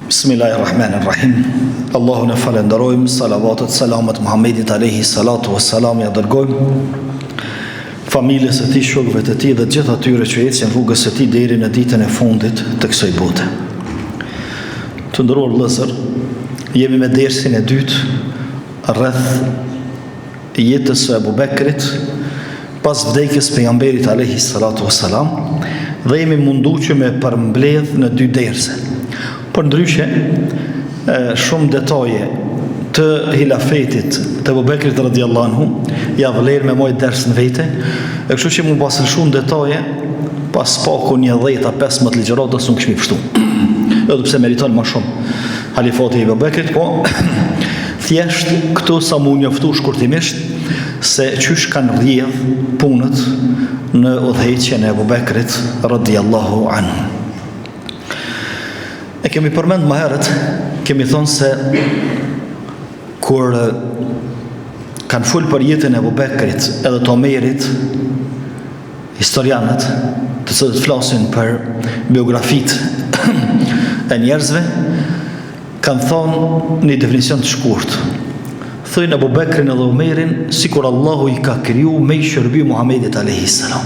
Bismillahirrahmanirrahim. Allahun e falenderojmë, salavatet, selamet Muhammedit alayhi salatu wassalam ja dërgojmë familjes së tij, shokëve të tij dhe gjithë atyre që ecën rrugës së tij deri në ditën e fundit të kësaj bote. Të nderuar vëllezër, jemi me dersin e dytë rreth jetës së Abu Bekrit pas vdekjes pejgamberit alayhi salatu wassalam dhe jemi munduar që me përmbledh në dy derse. Por ndryshe, shumë detaje të hilafetit të Abu Bekrit radhiyallahu anhu ja vlerë me mojë ders në vete, e kështu që mund pasën shumë detaje, pas paku 10-15 ligjërata s'u kishmi pështu. Edhe pse meriton më shumë halifati i Abu Bekrit, po thjesht këtu sa mu njoftu shkurtimisht se qysh kanë rrjedh punët në udhëheqjen e Abu Bekrit radhiyallahu anhu. E kemi përmend më herët, kemi thonë se kur kanë fol për jetën e Abu Bekrit edhe të Omerit, historianët të cilët flasin për biografitë e njerëzve, kanë thonë një definicion të shkurtë. Thojnë Abu Bekrin edhe Omerin sikur Allahu i ka kriju me i shërby Muhammedit alayhi salam.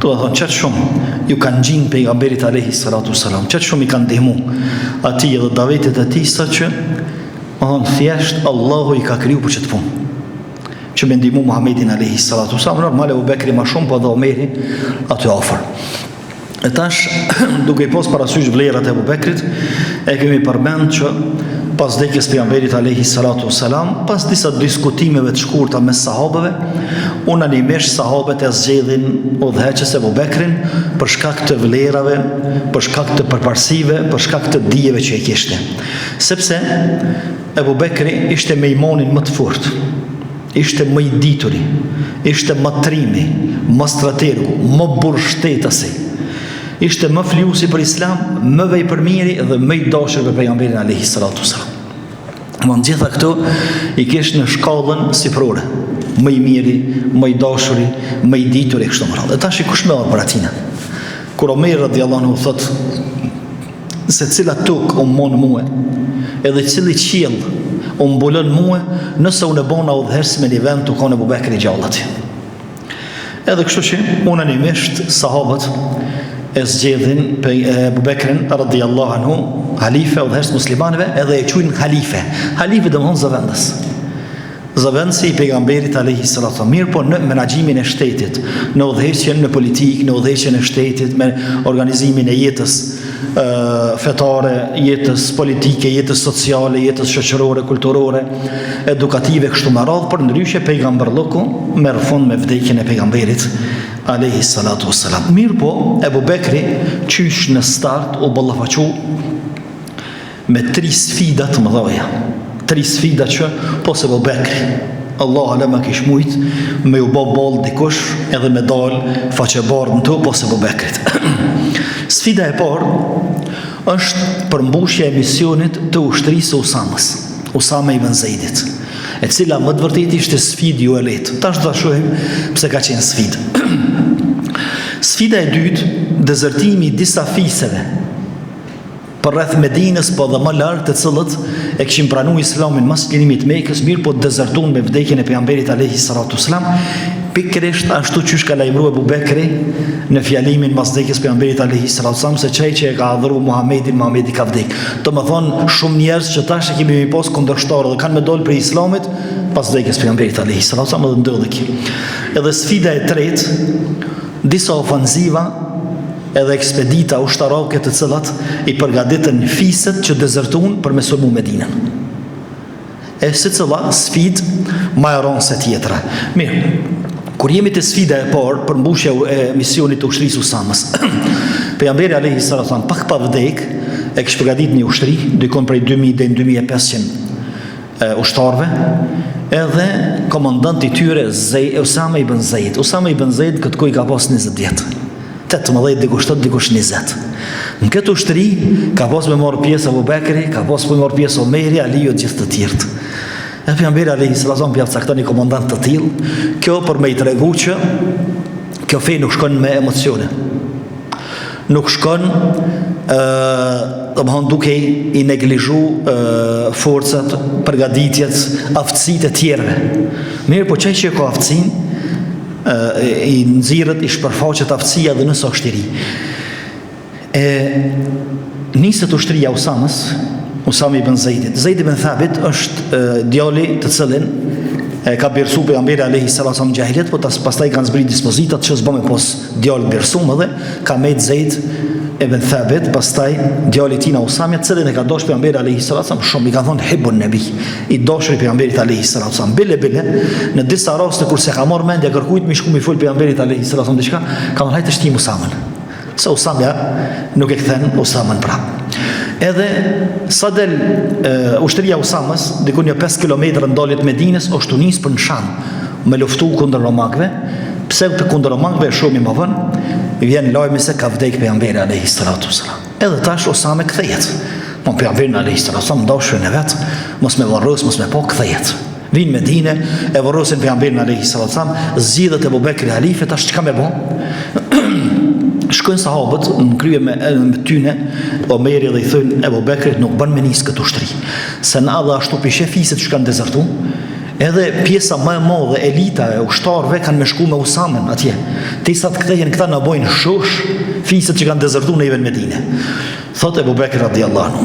Do të thonë çet shumë ju kanë gjinë pejgamberit alayhi salatu wasalam, çet shumë i kanë ndihmu atij edhe davetit e tij, saqë thjesht Allahu i ka kriju për çet punë. Që me ndihmu Muhammedin alayhi salatu wasalam, normal Abu Bekri më shumë, po dhe Omeri aty afër. E tash, duke i pas parasysh vlerat e Abu Bekrit, e kemi përmend që pas vdekjes pejgamberit alayhi salatu wasalam, pas disa diskutimeve të shkurta mes sahabëve, unanimisht sahabët e zgjedhin udhëheqës Abu Bekrin për shkak të vlerave, për shkak të përparësive, për shkak të dijeve që e kishte. Sepse Abu Bekri ishte me imanin më të fortë, ishte më i dituri, ishte më trimi, më strategu, më burshtetësi. Ishte më fliusi për Islam, më vepërmiri dhe më i dashur për pejgamberin alayhi salatu wasalam. Më gjitha këto i kish në shkallën siprore, më i miri, më i dashuri, më i dituri kështu më radhë. Dhe tash kush më për atina? Kur Omer radhiyallahu anhu thot se cila tokë o mon mua, edhe cili qiell o mbulon mua, nëse unë bona udhëheqës me një vend të kanë Abu Bekri gjallë atje. Edhe kështu që unanimisht sahabët e zgjedhin Abu Bekrin radhiyallahu anhu halife udhëheqës muslimanëve, edhe e quajnë halife. Halife domthon zëvendës. Zëvendësi i pejgamberit alayhi salatu wasalam, mirë po në menaxhimin e shtetit, në udhëheqjen në politikë, në udhëheqjen e shtetit, me organizimin e jetës fetare, jetës politike, jetës sociale, jetës shoqërore, kulturore, edukative kështu me radhë, por ndryshe pejgamberlloku merr fund me vdekjen e pejgamberit alayhi salatu wasalam. Mirë po Abu Bekri qysh në start u ballafaqu me 3 sfida të mëdha. 3 sfida që po se Abu Bekri Allah alema kish mujt me u bë boll dikush edhe me dal faqebardh në to po se Abu Bekrit. Sfida e parë është përmbushja e misionit të ushtrisë së Usamës, Usama ibn Zeidit, e cila më të vërtetë ishte sfidë jo e lehtë. Tash do ta shohim pse ka qenë sfidë. Sfida e dytë, dezertimi i disa fisëve për rreth Medinës, po dhe më larg, të cilët e kishin pranuar Islamin mas klimit Mekës, mirë po dezertuan me vdekjen e pejgamberit alayhi salatu wasalam, pikërisht ashtu që ka lajmëruar Abu Bekri në fjalimin mas vdekjes pejgamberit alayhi salatu wasalam se çaj që e ka adhuruar Muhamedi ka vdek. Domethënë shumë njerëz që tash e kemi pas kundërshtarë dhe kanë me dol për Islamin pas vdekjes pejgamberit alayhi salatu wasalam dhe ndodhi kjo. Edhe sfida e tretë, disa ofensiva edhe ekspedita ushtarake të cilat i përgatitën fisët që dezertuan për me sulmu Medinën. E si cila sfidë ma e rënë se tjetra. Mirë, kur jemi të sfida e parë për mbushja e misionit të ushtrisë Usamës, pejgamberi alayhi salatu wasalam pak pa vdek e kishte përgatitur një ushtri, dikon prej 2000 deri në 2500 ushtarëve, edhe komandanti i tyre Usama ibn Zeid. Usama ibn Zeid këtë kohë ka pas 20 vjet. 18 dikush 20. Në këtë ushtri ka pas me marrë pjesë Abu Bekri, ka pas me marrë pjesë Omeri, Aliu, gjithë të tjerët. Edhe pejgamberi alayhis salam pjaftacton një komandant të tillë, kjo për me I tregu që kjo fe nuk shkon me emocione. Nuk shkon duke I neglizhu forcat, përgatitjet, aftësitë e tjerëve. Mirë, po çaj që ka aftësinë, I nxirret, I shpërfaqet aftësia dhe nëse është I ri. Niset ushtria Usamës, Usami ibn Zeidit. Zeid ibn Thabit është djali të cilin ka birsu pejgamberi alayhis salam jahiliet, po pastaj kanë zbrit dispozitat që s'bën me pos djalë birsum edhe ka mejt Zeid ibn Thabit, pastaj djali I tij Usami, cilin e ka dashur pejgamberi alayhis salam shumë, I ka thonë hibbun nabi, I dashur I pejgamberit alayhis salam. Bile në disa raste kur se ka marrë mendja kërkujt mi shku mi fol pejgamberit alayhis salam diçka, ka thonë hajtë shtim Usamën. Se Usamja nuk e kthen Usamën prap. Edhe sa del ushtria Usamës, diku një 5 kilometra ndaljet Medinës, është u nis për në Sham, me luftu kundër romakëve. Pse kundër romakëve shumë I më vonë, vjen lajmi se ka vdek pejgamberi alayhis salam. Edhe tash Usame kthehet. Po pejgamberi alayhis salam dashur në vet, mos me varros, mos me po kthehet. Vinë në Medinë, e varrosin pejgamberin alayhis salam, zgjidhet Abu Bekri halife, tash çka më bën? Shkojnë sahabët në krye me tyne, Omeri dhe I thënë Abu Bekrit nuk bën me nis këtë ushtri, se na dhe ashtu pishe fiset që kanë dezertu, edhe pjesa më e madhe, elita e ushtarëve kanë me shku me Usamën atje. Tisa të kthehen këta na bojnë shosh fiset që kanë dezertu në Ibn Medine. Thot Abu Bekri radhiyallahu anhu,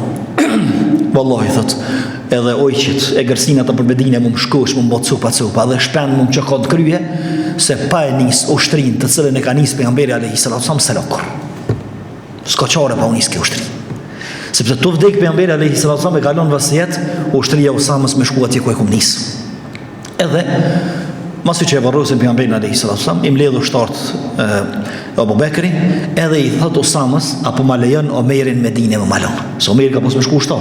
wallahi thot, edhe ojqit e gërsinat për Medine më shkosh, më bot cupa, dhe shpen më që ka të krye, se pa e nis ushtrin të cilën e ka nis pejgamberi alayhis salam se lokur. S'ka çare pa u nis kjo ushtri. Sepse tu vdek pejgamberi alayhis salam e kalon vasijet, ushtria Usamës me shku atje ku e kum nis. Edhe masi që e varrosin pejgamberin alayhis salam, I mbledh ushtarët Abu Bekri, edhe I thot Usamës, apo ma lejon Omerin në Medinë më malon. Se Omeri ka pas me shku ushtar.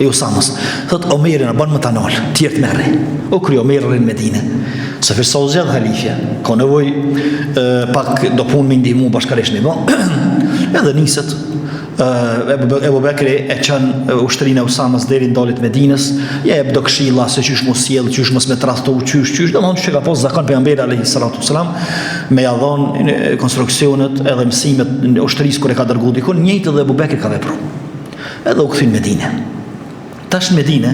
E Usamës thot Omerin a bën më tanal, tjertë merri. O kry Omerin në Medinë. Se fërë sa u zjedh halifja, ka nevoj pak do punë me ndihmu bashkaresh një edhe niset Abu Bekri e qënë ushtrinë e Usamës deri ndalit Medinës, ja e do këshilla se qysh mos sjell, qysh mos me tradhtu, qysh do që ka pas zakon pejgamberi alayhis salam me ja dhon konstruksionet edhe mësimet në ushtrisë kur e ka dërguar dikun, njëjtë edhe Abu Bekri ka vepruar. Edhe u kthin në Medinë. Tash në Medinë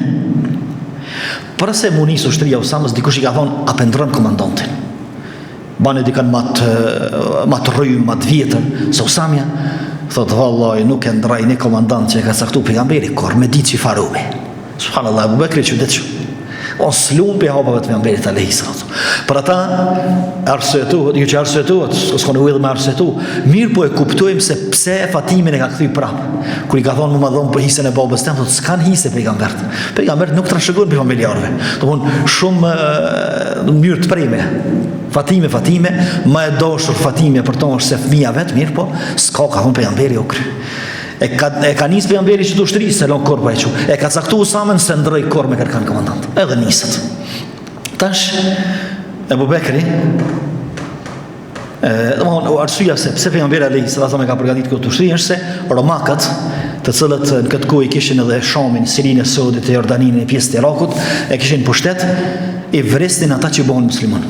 për se mu nis ushtria Usamës, dikush I ka thonë, a pendron komandantin. Bane dikan mat rrym, mat vjetër, se Usamja, thotë, vallaj, nuk e ndraj një komandant që e ka caktu pejgamberi, kor me ditë që I farumi. Subhanallah, Abu Bekri që ditë që. O slum për hapave të pejgamberit alayhis salam. Për ata, arsyetohet, ju që arsyetohet, s'ka në ujë dhe me arsyetohu, mirë po e kuptojmë se pse Fatimin e ka kthy prapë. Kur I ka thonë më dhon për hisën e babës tem, thotë s'kan hisë pejgambert. Pejgambert nuk trashëgojnë për familjarëve. Domthon shumë mënyrë të preme. Fatime, më e dashur Fatime për to është se fëmia vet, mirë po, s'ka ka thonë pejgamberi o kry. E ka nis pejgamberi që të ushtrisë, se lon korpa e që. E ka caktu Usamën se ndroj kor me kërkan komandant. Edhe niset. Tash, Abu Bekri, arsyeja se pse pejgamberi alayhis salam e ka përgatitur këtë ushtri është se romakët, të cilët në këtë kohë kishin edhe Shamin, Sirinë e Saudit, Jordaninë, pjesë të Irakut, e kishin pushtet, I vresnin ata që bëhen musliman.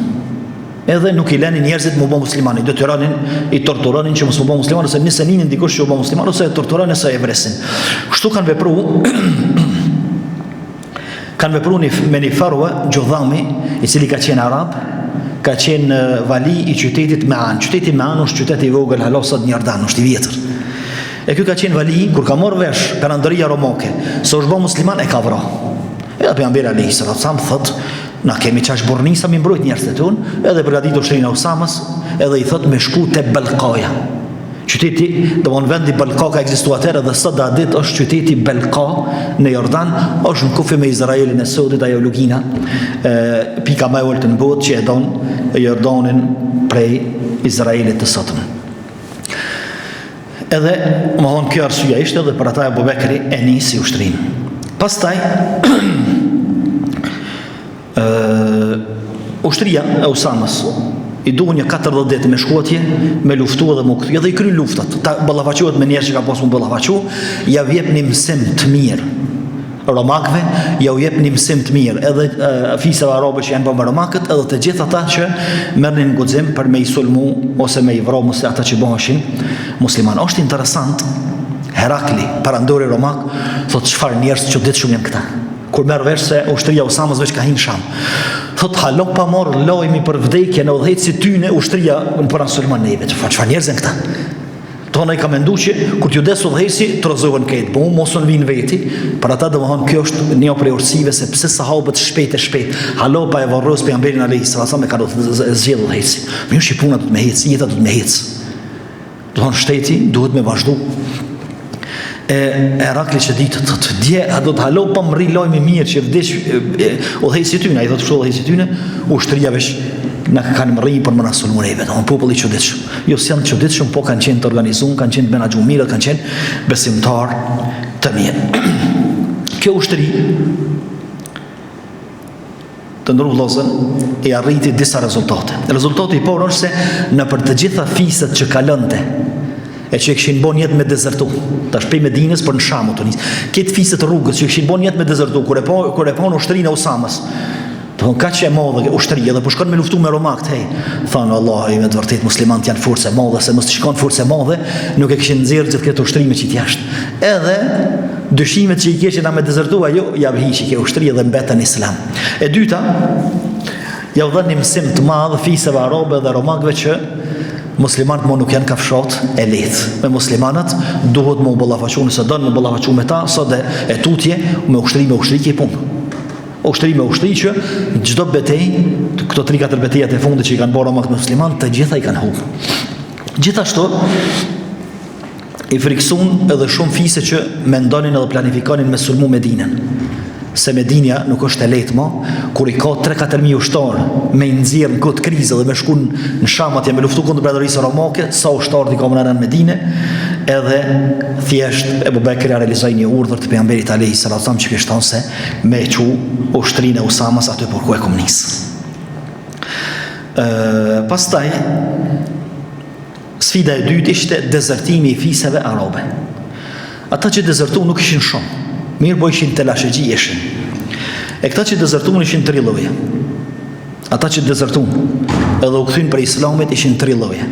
Edhe nuk I lenin njerëzit më bë musliman, I detyronin, I torturonin që mos më bë musliman, ose nëse ninin dikush që u bë musliman, ose e torturonin ose e vresin. Kështu kanë vepruar me një farua Gjudhami, I cili ka qenë arab, ka qenë vali I qytetit Me'an. Qyteti Me'an është qyteti I vogël halasat në Jordan, është I vjetër. E ky ka qenë vali, kur ka marrë vesh perandoria romake, se është bë musliman e ka vrarë. Edhe pejgamberi alayhis salam thotë, na kemi qash burnisa mi mbrojt njerëzit e ton, edhe përgatit ushtrinë e Usamës, edhe I thot me shku te Belkaja. Qyteti, domthon vendi Belka ka ekzistuar atëherë dhe sot ditë është qyteti Belka në Jordan, është në kufi me Izraelin e Sodit, ajo lugina, pika më e ulët në botë që e don Jordanin prej Izraelit të sotëm. Edhe më thonë kjo arsyeja ishte edhe për ata Abu Bekri e nisi ushtrinë. Pastaj ushtria e Usamës I duhen një 40 ditë me shkuatje, me luftu edhe më këthy, edhe I kry luftat. Ta ballafaqohet me njerëz që ka pas më ballafaqu, ja vjep një mësim të mirë romakëve, ja u jep një mësim të mirë, edhe fisave arabe që janë bërë romakët, edhe të gjithë ata që merrnin guxim për me i sulmu ose me i vrau ata që bëheshin musliman. Është interesant, Herakli, parandori romak, thot çfarë njerëz çuditshëm janë këta. Kur merr vesh se ushtria Usamës veç ka hinë Sham. Thot hallo pa morë lojmi për vdekjen e udhëheqësit tyne ushtria për sulmanëve. Çfarë njerëz janë këta? Tonë i ka mendu që kur t'ju des udhëheqësi trozohen këtë, po mos on vinë veti, për ata domthon kjo është një prej urtësive se pse sahabët shpejt. Hallo pa e varros pejgamberin alayhis salam e ka zgjedh udhëheqësi. Mirë që puna do të më hec, jeta do të më hec. Domthon shteti duhet me vazhdu. Herakli që ditë të dje, a do të halo pa më rri lojme mirë që vdesh udhëheqësi tyne, a i do të kështu udhëheqësi tyne, ushtria vesh në kanë më rri për më nasulmureve, në populli çuditshëm. Jo si janë çuditshëm, po kanë qenë të organizuar, kanë qenë të menaxhuar mirë, kanë qenë besimtar të mirë. Kjo ushtri të ndërru vëllezër e arriti disa rezultate. Rezultati i parë është se në për të gjitha fiset që kalonte e që e këshin bon jetë me dezertu, ta shpej Medinës për në Shamu të njësë. Këtë fiset rrugës që e këshin bon jetë me dezertu, kur e pa në ushtrinë e Usamës, të thonë ka që e modhe ushtri, edhe po shkon me luftu me romakt, thonë Allah, me të vërtet muslimant janë forse modhe, se mos të shkon forse modhe, nuk e këshin nëzirë gjithë këtë ushtrime që t'jashtë. Edhe dyshimet që i keshin a me dezertu, ajo ja vëhiqi ke ushtri edhe mbetën Islam. E dyta, ja u dhe një mësim të madhë fiseve arabe dhe romakve që muslimanët më nuk janë kafshat e lehtë. Me muslimanët duhet më u ballafaqu, nëse do në ballafaqu me ta, sa dhe e tutje me ushtri ke punë. Ushtri me ushtri që çdo betejë, këto 3-4 betejat e fundit që i kanë bërë romakët me muslimanët, të gjitha i kanë humbur. Gjithashtu i friksun edhe shumë fise që mendonin edhe planifikonin me sulmu Medinën. Se Medinja nuk është e lehtë më, kur i ka 3-4.000 ushtarë me nxjerr në këtë krizë dhe me shkun në Sham atje me luftu kundër mbretërisë romake, sa ushtarë i ka në Medinë, edhe thjesht Ebu Bekri realizoi një urdhër të pejgamberit alayhis salam që kishte thënë se me çu ushtrinë e Usamës aty por ku e komunis. Pastaj sfida e dytë ishte dezertimi i fiseve arabe. Ata që dezertu nuk ishin shumë. Mirë po ishin të lashegji ishin. E këta që dezertun ishin 3 lloje. Ata që dezertun edhe u kthyn për islamit ishin 3 lloje.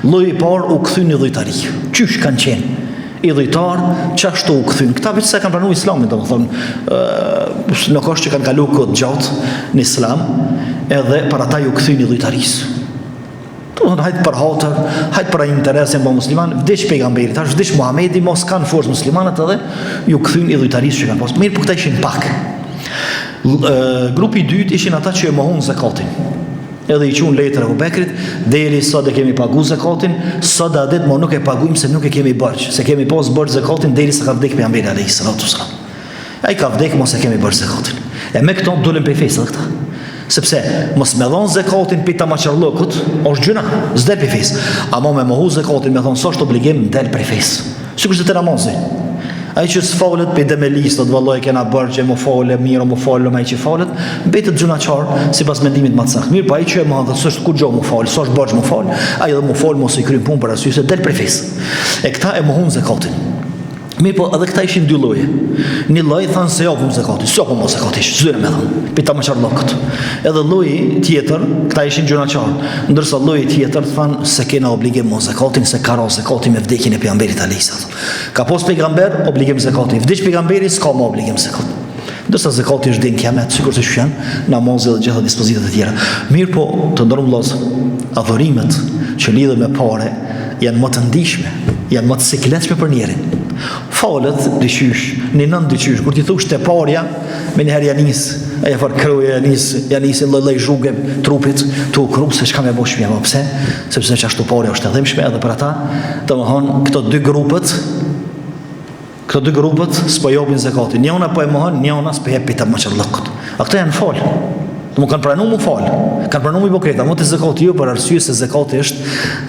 Lloji i parë u kthyn i dhujtari. Qysh kanë qenë? I dhujtar, çashtu u kthyn. Këta vetë se kanë pranuar islamin, domethënë nuk është që kanë kaluar kohë gjatë në islam, edhe para ata ju kthyn i dhujtarisë. Hajtë për hatër, hajtë për interesin për musliman, vdesh pejgamberit, tash vdesh Muhamedi, mos kanë forës muslimanët edhe ju kthyn i dhujtarisë që kanë pas. Mirë, po këta ishin pak. Grupi i dytë ishin ata që e mohon zakatin. Edhe i qunë letër Abu Bekrit, deri sot e kemi pagu zakatin, sot dhe adet mo nuk e paguim se nuk e kemi bërq, se kemi pas bërq zakatin deri sa ka vdek pejgamberi alayhis salam. Ai ka vdek mos e kemi bërq zakatin. E me këto dolën pe fesë edhe këta. Sepse mos me dhon zakatin pita maqarllokut, është gjuna, s'del pe fesë. Ama me mohu zakatin me thon sa është obligim del pe fesë. Sikur se te namazi. Ai që s'falet pe demelis, do të valloj kena bërë që më falë mirë, më falë më ai që falet, mbetet gjunaçar sipas mendimit më të saktë. Mirë, po ai që e madh s'është kur gjë më falë, s'është bërë më falë, ai edhe më falë mos i kryen punë për arsye se del pe fesë. E këta e mohun zakatin. Mirë, po edhe këta ishin 2 lloje. Një lloj thanë se japim zakatin, s'apo mos zakatin, zyre me dhon. Pita më çarllokut. Edhe lloji tjetër, këta ishin gjunaçar, ndërsa lloji tjetër thanë se kena obligim mos zakatin, se ka rënë zakati me vdekjen e pejgamberit alayhis salam. Ka pas pejgamber obligim zakati, vdiq pejgamberi s'ka më obligim zakat. Ndërsa zakati është din kiamet, sikur se shën namazi dhe gjitha dispozitat e tjera. Mirë, po të ndërrum vëllazë, adhurimet që lidhen me parë janë më të ndihshme, janë më të sikletshme për njerin. Falet dyqysh, një nën dyqysh, kur ti thush te parja, me njëherë janis, e far kroje, janis e lloj zhuge trupit, tu krup se çka më bosh më, pse? Sepse çashtu parja është edhe mshme edhe për ata, domthon këto dy grupet s'po japin zakatin. Njëna po e mohon, njëna s'po jep pita maqarllokut. A këto janë fal. Do më kanë pranuar më fal. Kanë pranuar më bokreta, më të zakati jo për arsye se zakati është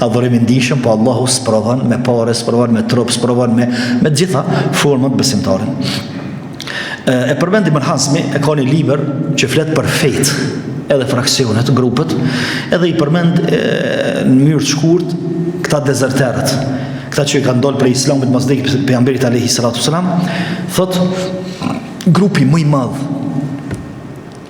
adhurim i ndihshëm, po Allahu sprovon me parë, sprovon me trup, sprovon me të gjitha format besimtarin. E përmendi Ibn Hazmi e ka një libër që flet për fejt, edhe fraksionet, grupet, edhe i përmend në mënyrë të shkurt këta dezerterët, këta që kanë dalë prej islamit pas vdekjes pejgamberit alayhis salam, thot grupi më i madh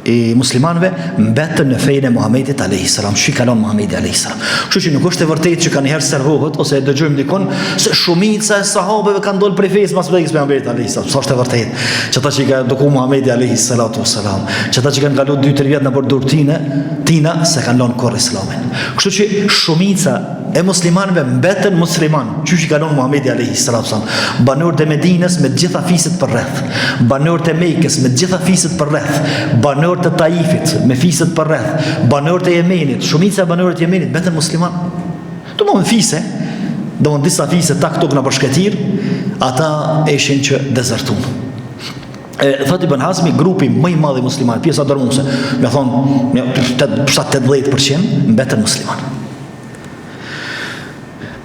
i muslimanëve mbetën në fejnë e Muhamedit alayhis salam, që kalon Muhamedi alayhis salam. Kështu që nuk është e vërtetë që kanë herë servohet ose e dëgjojmë dikon se shumica e sahabeve kanë dalë prej fesë pas vdekjes së Muhamedit alayhis salam. Sa është e vërtetë? Që ata që kanë duku Muhamedi alayhis salatu wassalam, që ata që kanë kaluar 2-3 vjet në bordurtinë tina se kanë lënë korr islamin. Kështu që shumica e muslimanëve mbetën musliman, që kalon Muhamedi alayhis salam, banorët e Medinës me të gjitha fiset për rreth, banorët e Mekës me të gjitha fiset për rreth, banorët e Taifit me fiset për rreth, banorët e Yemenit, shumica e banorët e Yemenit mbetën musliman. Domthonë fise, domthonë disa fise tak tok në bashkëtir, ata ishin që dezertuan. Thot Ibn Hazmi, grupi më i madh i muslimanëve, pjesa dërmuese, më thonë 80% mbetën musliman.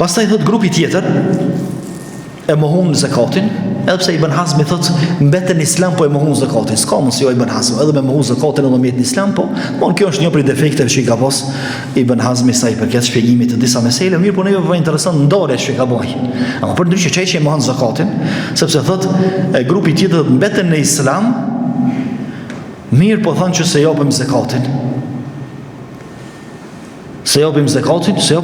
Pastaj thot grupi tjetër e mohon zakatin, edhe pse Ibn Hazmi thot mbetën në Islam po e mohon zakatin. S'ka mundsi Ibn Hazmi edhe me mohon zakatin edhe mjet në Islam, po kjo është një prej defekteve që i ka pas Ibn Hazmi sa i përket shpjegimit të disa mesele, mirë po neve vjen interesant ndarja që ka bëj. Ama për ndryshe çaj që e mohon zakatin, sepse thot grupi tjetër mbetën në Islam, mirë po thonë që se japim zakatin. Se japim zakatin se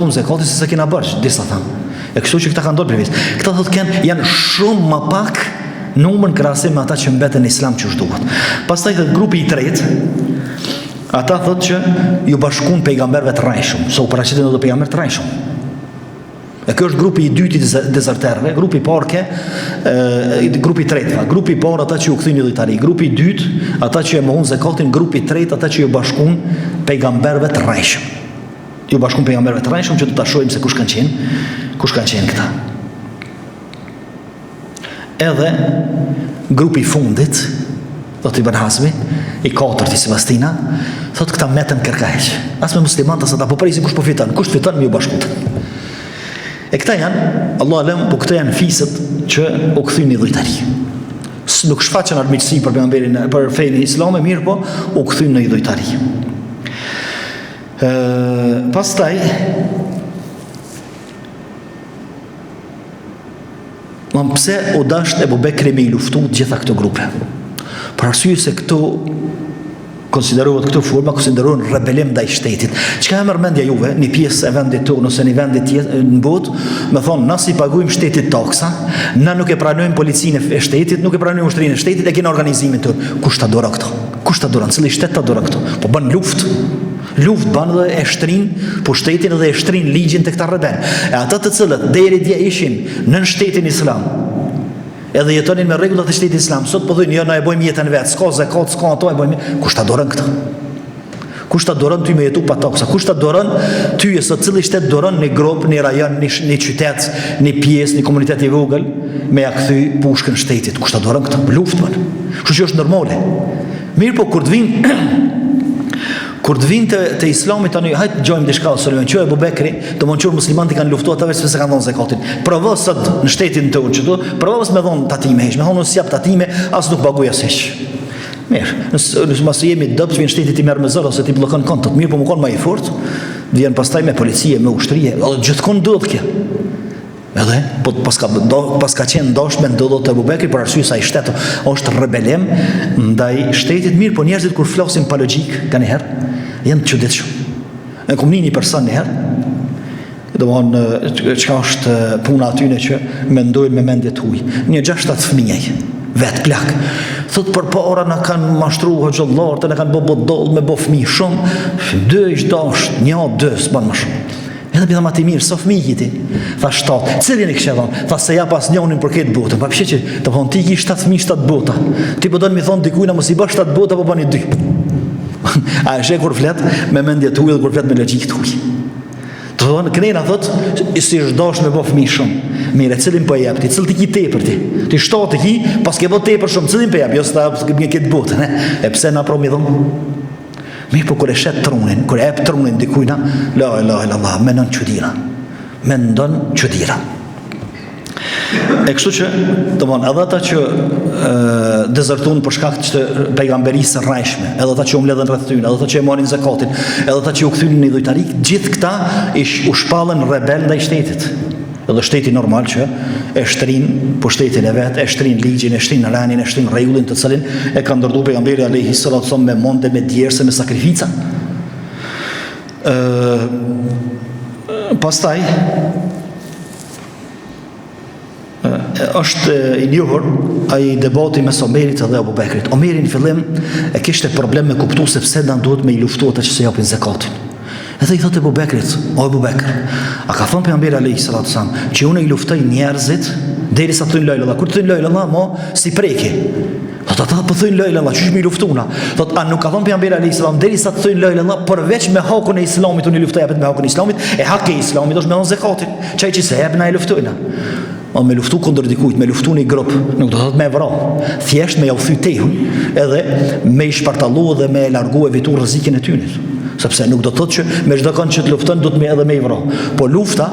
sa kena bërë, disa thanë. E kështu që këta kanë dorë previs. Këta thotë janë shumë më pak numër krahasim me ata që mbeten në Islam që duhet. Pastaj thot grupi i tretë, ata thotë që ju bashkuan pejgamberëve të rrejshëm, se u paraqiten edhe pejgamberë të rrejshëm. E kjo është grupi i dytë i dezerterëve, grupi i parë grupi i tretë, grupi i parë ata që u kthin në dhujtari, grupi i dytë ata që e mohon zakatin, grupi i tretë ata që ju bashkuan pejgamberëve të rrejshëm. Ju bashkuan pejgamberëve të rrejshëm që do ta shohim se kush kanë qenë këta. Edhe grupi i fundit, thot Ibn Hazmi, i katërt i Sebastina, thot këta metën kërkajq. As me muslimanët as ata po presin kush po fiton, kush fiton me u bashkuat. E këta janë, Allah alem, po këta janë fiset që u kthin në dhujtari. Nuk shfaqen armiqësi për pejgamberin, për fenë islame, mirë po u kthin në dhujtari. Pastaj pse u dasht Ebu Bekri me i luftu gjitha këto grupe? Për arsye se këto konsiderohet këto forma, konsiderohen rebelim ndaj shtetit. Çka e merr mendja juve, një pjesë e vendit tonë ose një vendit tjetër në botë, më thonë, na si paguajmë shtetit taksa, na nuk e pranojmë policinë e shtetit, nuk e pranojmë ushtrinë e shtetit, e kena organizimin tonë. Kush ta dora këto? Kush ta dora? Cili shtet ta dora këto? Po bën luftë. Luftë banë dhe e shtrin pushtetin dhe e shtrin ligjin të këta rebel. E ata të cilët deri dje ishin nën shtetin islam, edhe jetonin me rregullat e shtetit islam, sot po thonë jo na e bëjmë jetën vetë, s'ka zakat, s'ka ato, e bëjmë. Kush ta doron këtë? Kush ta doron ty me jetu pa taksa? Kush ta doron ty e sot cili shtet doron në grup, në rajon, në qytet, në pjesë, në komunitet i vogël me ja kthy pushkën shtetit? Kush ta doron këtë? Luftën. Kështu që është normale. Mirë po kur të vinë të islamit tani, hajtë gjojmë diçka ose që Ebu Bekri, të mënqur muslimanët i kanë luftuar ata veç se kanë dhënë zakatin. Provo sot në shtetin tonë që provo me dhon tatime heq, me dhon si jap tatime, as nuk paguaj as heq. Mirë, nëse mos jemi dopt vjen shteti ti merr me zor ose ti bllokon kontot. Mirë, po më kon më i fortë, vjen pastaj me policie, me ushtrie, gjithkohon duhet kjo. Edhe, po paska qenë ndoshme ndodhot të Ebu Bekri për arsye sa i shtetë është rebelim ndaj shtetit. Mirë, po njerëzit kur flasin pa logjik ka njëherë, janë të çuditshëm. E kom një person njëherë, domthonë çka është puna atyne që mendojnë me mendje të huaj. Një 6-7 fëmijë, vetë plak. Thot për para na kanë mashtruar xhollartë, na kanë bë doll me bë fëmijë shumë, 2 ish dasht, 1-2 s'ban më shumë. Edhe bëdha ma të mirë, so fëmijë ti. Tha 7, cilin i kështë edhon? Tha se ja pas njonin për këtë botën. Pa pëshe që të thonë ti ki 7 fëmijë 7 bota. Ti po do në mi thonë dikujna mos i bë 7 bota, po bani 2. A e shë kur flet me mendje të huaj dhe kur flet me logjik të huaj. Të thonë, kënejna thot, si shdosh me bë fëmijë shumë. Mire, cilin po e jep ti, cilë ti ki tepër ti. Ti 7 ki, pas ke bë tepër shumë, cilin po jep, jo s'ta me këtë botën, e pse na pro mi thonë? Mirë po kër e shetë trunin, kër e epë trunin dikujna, la ilaha illallah, menon qëdira. Mendon qëdira. E kështu që, edhe ata që dezertun për shkak të pejgamberisë rrajshme, edhe ata që u mbledhen rreth tyre, edhe ata që e marrin zakatin, edhe ata që u kthynin në dhujtari, gjithë këta u shpallën rebel ndaj shtetit. Edhe shteti normal që e shtrin pushtetin e vet, e shtrin ligjin, e shtrin ranin, e shtrin rregullin të cilin e ka ndërtuar pejgamberi alayhi salatu wasallam me monde, me djerse, me sakrifica. Pastaj është i njohur ai debati mes Omerit dhe Abu Bekrit. Omeri në fillim e kishte problem me kuptu se pse ndan duhet me i luftu ata që se japin zakatin. Edhe i thotë Abu Bekrit, o Abu Bekr, a ka thonë pejgamberi alayhi salatu wasallam që unë i luftoj njerëzit derisa të thënë la ilaha illallah. Kur të thënë la ilaha illallah, mo si preke. Thotë ata po thënë la ilaha illallah, çish më luftuna? Thotë a nuk ka thonë pejgamberi alayhi salam derisa të thënë la ilaha illallah, përveç me hakun e islamit unë i luftoj apo me hakun e islamit, e haki i islamit është me dhënë zakatin. Çaj që se jep na i luftojna. O me luftu kundër dikujt, me luftu një grup, nuk do thotë me vra, thjesht me ja u thy tehun, edhe me i shpartallu dhe me largu evitu rrezikin e tyre. Sepse nuk do thotë që me çdo kënd që të lufton do të më edhe me i vra. Po lufta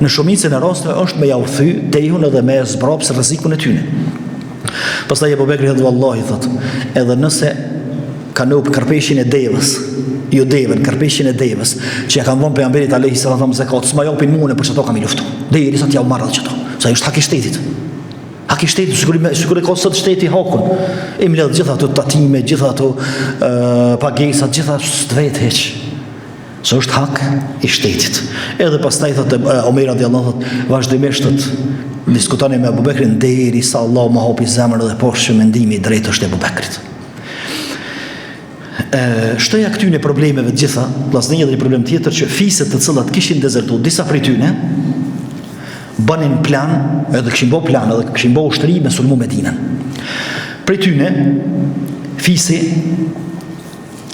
në shumicën e rasteve është me ja u thy tehun edhe me zbrapsë rrezikun e tyre. Pastaj Abu Bekri thotë vallahi thotë, edhe nëse kanë up karpeshin e devës, jo devën, karpeshin e devës, që ja kanë dhënë pejgamberit alayhi salatu zakat, s'ma japin mua për çato kam i luftu. Derisa t'ja u marrë çato. Sa është hak i shtetit. Hak i shtetit, sigurisht ka sot shteti hakun. I mbledh gjitha ato tatime, gjitha ato pagesat, gjitha s'vet hiç. Sa është hak i shtetit. Edhe pastaj thotë Omer radhiyallahu anhu vazhdimisht diskutoni me Abu Bekrin derisa Allah më hapi zemrën dhe poshtë që mendimi i drejtë është Abu Bekrit. Shtoja këtyne problemeve të gjitha, vllaznia dhe një problem tjetër që fiset të cilat kishin dezertuar disa prej tyre banin plan, edhe kishin bë plan, edhe kishin bë ushtri me sulmu Medinën. Prej tyne fisi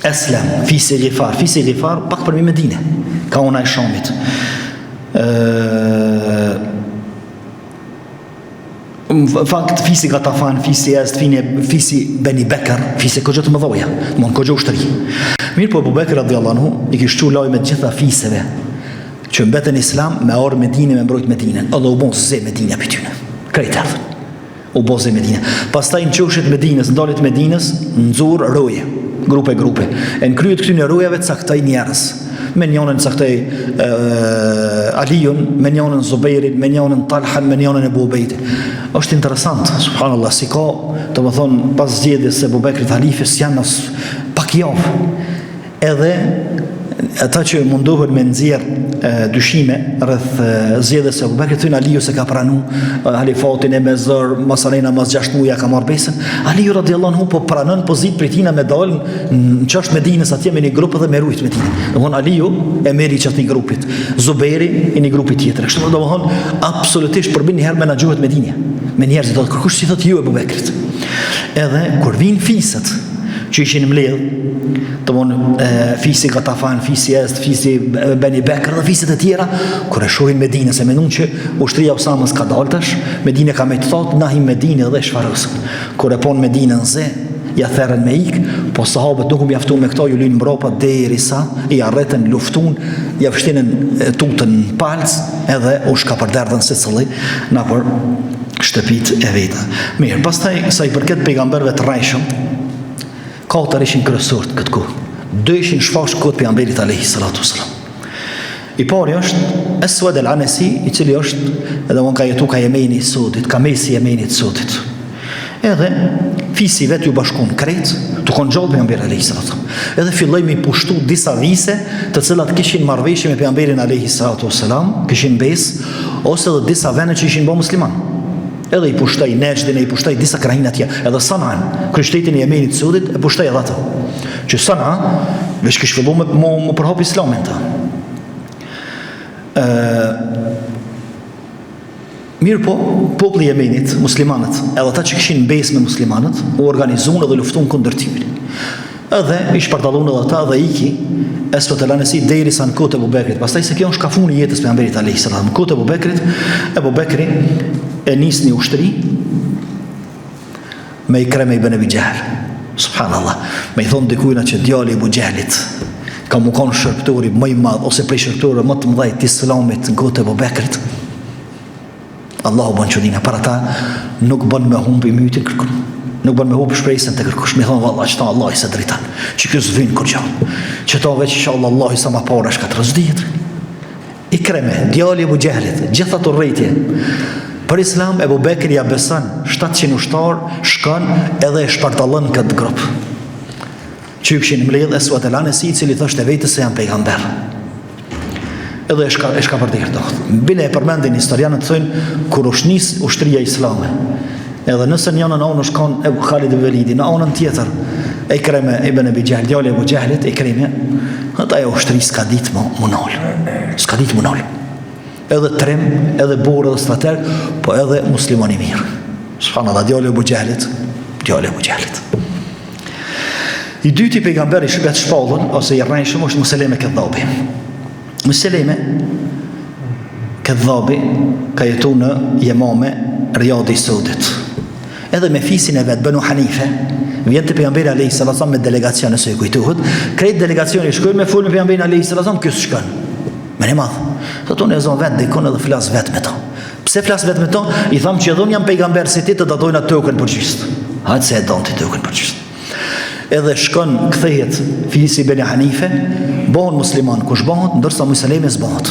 Eslam, fisi Ghifar pak përmi Medinë, ka ona e Shamit. Në fakt fisi Gatafan, fisi Est, fisi Beni Bekr, fisi kogjo të mëdhoja, mon kogjo ushtri. Mirë po Abu Bekr radhiyallahu anhu i kishtu lajme të gjitha fiseve që mbeten Islam me orë Medinë, me mbrojt Medinën, edhe u bon ze Medinë për tyne. Krejt ardhën. U bon ze Medinë. Pastaj në qoshet Medinës, në dalit Medinës, në zurë roje, grupe. E në kryet këtyne rojeve të caktaj njerës. Me njonën caktaj Aliun, me njonën Zubairin, me njonën Talhan, me njonën Ebu Ubejtin. Është interesant, subhanallah, si ka, të më thonë, pas zgjedhjes se Abu Bekrit halifes janë as pak javë. Edhe ata që mundohen me nxjerr dyshime rreth zgjedhjes së Abu Bekrit, thënë Aliu se ka pranu halifatin e me zër, masalena mas 6 muaj ka marrë besën. Aliu radhiyallahu anhu po pranon pozit prej tina me dal në çështë Medinës atje me një grup dhe me rujt Medinë. Domthon Aliu e merri çati grupit, Zubairi i një grupi tjetër. Kështu domthon absolutisht përbën një herë menaxhohet Medinë. Me njerëzit do të kërkush si thotë ju Abu Bekrit. Edhe kur vin fiset që ishin mbledh, fisi Gatafan, fisi Est, fisi Beni Bekr dhe fiset e tjera, kur e shohin Medinën, se mendon që ushtria Usamës ka dalë tash, Medina ka me të thotë, nahim Medinë dhe shfarësën. Kur e pon Medinën ze, ja therren me ik, po sahabët nuk u mjaftun me këto, ju lynë mbrapa derisa i arretën, luftun, ja vështinën tutën palc, edhe u shkapërderdhën secili na për shtëpit e veta. Mirë, pastaj sa i përket pejgamberëve të rrejshëm, 4 ishin kryesor këtë kohë. 2 ishin shfash kohët pejgamberit alayhi salatu wasalam. I pari është Aswad al-Anasi, i cili është edhe on ka jetu ka Jemeni i Sudit, ka mesi Jemenit të Sudit. Edhe fisi vet ju bashkon krejt, të konë gjallë pejgamberi alayhi salatu wasalam. Edhe filloi me pushtu disa vise, të cilat kishin marrëveshje me pejgamberin alayhi salatu wasalam, kishin besë, ose edhe disa vende që ishin bë musliman. Edhe i pushtoi Nejdin, i pushtoi disa krajina tjera, edhe Sanaan, kryeqytetin e Jemenit të Sudit, e pushtoi edhe atë. Që Sanaa veç kish fillu me përhap islamin ta. Mirë po, populli i Jemenit, muslimanët, edhe ata që kishin besë me muslimanët, u organizuan dhe luftuan kundër tyre. Edhe i shpartallon edhe ata dhe iki Aswad al-Anasi derisa në kohën e Abu Bekrit. Pastaj se kjo është kafuni i jetës pejgamberit alayhi salam. Në kohën e Abu Bekrit, Abu Bekri e nisni ushtri me Ikrema ibn Abi Jahl. Subhanallah. Me i thonë dikujna që djali i Abu Jahlit ka mu konë shërptori më i madh ose prej shërptorëve më të mëdhenj të Islamit në kohën e Abu Bekrit. Allahu bën çudina para ta, nuk bën me humbi mytin kërkon. Nuk bën me humbi shpresën të kërkosh. Me thonë vallahi çta Allah i sa drejtan. Që ky s'vin kur gjao. Që to veç inshallah Allah i sa më para është 40 ditë. Ikreme, djali Abu Jehlit, gjitha të rrejtje. Për Islam, Ebu Bekri ja beson 700 ushtar, shkon edhe e shpartallon këtë grup. Që ju këshin mbledh Eswat el-Anasi, i cili thoshte vetës se janë pejgamber. Edhe e shka përdirë. Bile e përmendin historianët thënë, kur është nis ushtria islame. Edhe nëse një anën është kanë Khalid ibn Velidi, në anën tjetër, Ikreme ibn Abi Jahl, djali Abu Jehlit, Ikreme, atë ajo ushtri s'ka ditë më nalë. S'ka ditë më nalë. Edhe trim, edhe borë, edhe strateg, po edhe muslimani mirë. Subhanallah, djali Abu Jehlit, djali Abu Jehlit. I dyti pejgamberi shpet shpallën, ose i rrejshëm, është Museleme Kedhabi. Museleme Kedhabi ka jetu në Jemame, Riyadi Saudit. Edhe me fisin e vetë, Banu Hanife, vjen të pejgamberi alayhi sallam me delegacion, nëse i kujtohet, krejt delegacioni shkojnë me folë me pejgamberin alayhi sallam, kësë shkën. Me një madhë. Thot unë e zonë vetë dikon edhe flas vetë me ta. Pse flas vetë me ta? I thamë që edhe unë jam pejgamber si ti të datojnë atë tokën për gjystë. Hajtë se e donë të tokën për gjystë. Edhe shkon kthehet fisi Bani Hanife, bëhen musliman kush bëhet, ndërsa Museleme s'bëhet.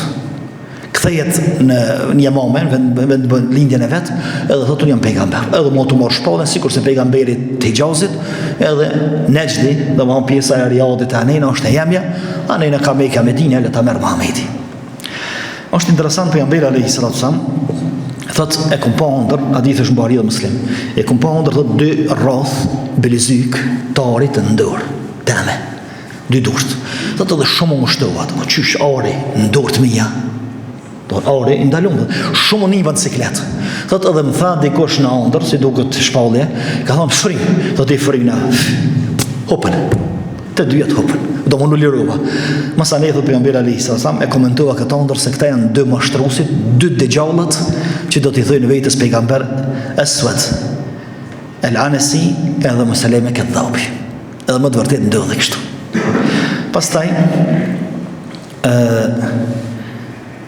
Kthehet në Jemame, në lindjen e vet, edhe thotë unë jam pejgamber. Edhe mo të marr shpallën sikur se pejgamberi të Hijazit, edhe Nejdi, domethënë pjesa e Riyadit e Anena është e jemja, Anena ka Mekka Medinë, le ta merr Muhamedi. Është interesant pejgamberi alayhi salatu wasallam thotë e kom pa ndër, hadith është Buhariu dhe Muslim. E kom pa ndër thotë 2 rroth belizyk tari të ndër, deme, 2 durt. Thotë edhe shumë më shtovat, qysh ari ndër të mia. Thotë ari i ndalum, shumë niva në siklet. Thotë edhe më tha dikush në ndër, si duket shpallje, ka thonë frin, thotë i frina. Hopën. Të dyja hopën. Do më në lirova. Masa ne thotë pejgamberi alayhi sallam e komentova këta ndër se këta janë 2 mashtrusit, 2 dëgjallat që do t'i thojnë vetës pejgamber Eswat el-Anasi edhe Museleme Kedhabi. Edhe më të vërtet ndodhi kështu. Pastaj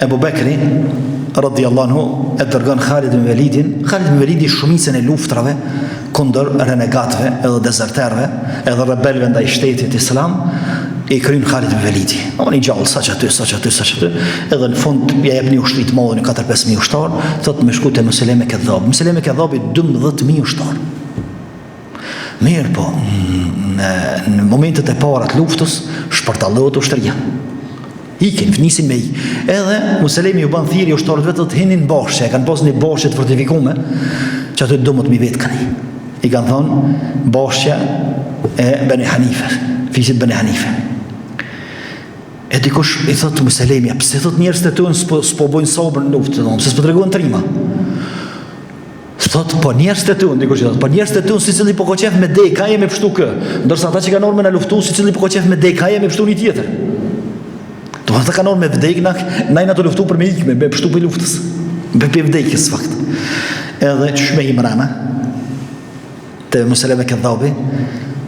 Ebu Bekri radhiyallahu anhu e dërgon Khalid ibn Velidin. Khalid ibn Velidi shumicën e luftrave kundër renegatëve edhe dezerterëve edhe rebelëve ndaj shtetit islam i kryen Khalid ibn Velidi. Oni gjallë sa që aty, edhe në fund ja jep një ushtri të madhe në 4-5.000 ushtar, thotë me shku te Museleme Kedhabi. Museleme Kedhabi 12.000 ushtar. Mirë po, në momentet e para të luftës shpërtallohet ushtria. Ikin, nisin me i. Edhe Muselemi u ban thirrje ushtarët vetë të hinin bashkë, kanë pas një bashkë të fortifikuar, që aty do më të mi vetë kanë. I kanë thonë bashkja e Bani Hanife, fisit Bani Hanife. E dikush i thotë Muselemi, pse thotë njerëzit e tunë s'po bojnë sabër në luftë, pse s'po tregojnë trima. Thotë po njerëzit e tunë, dikush i thotë, po njerëzit e tunë si cili po koqef me dej, ka jemi pështu kë, ndërsa ata që kanë orë me na luftu, si cili po koqef me dej, ka jemi pështu një tjetër. Do ata kanë orë me vdek, na të luftu për me ikme, me pështu për luftës, me për vdekjes fakt. Edhe çme i mrana te Museleme Kedhabi,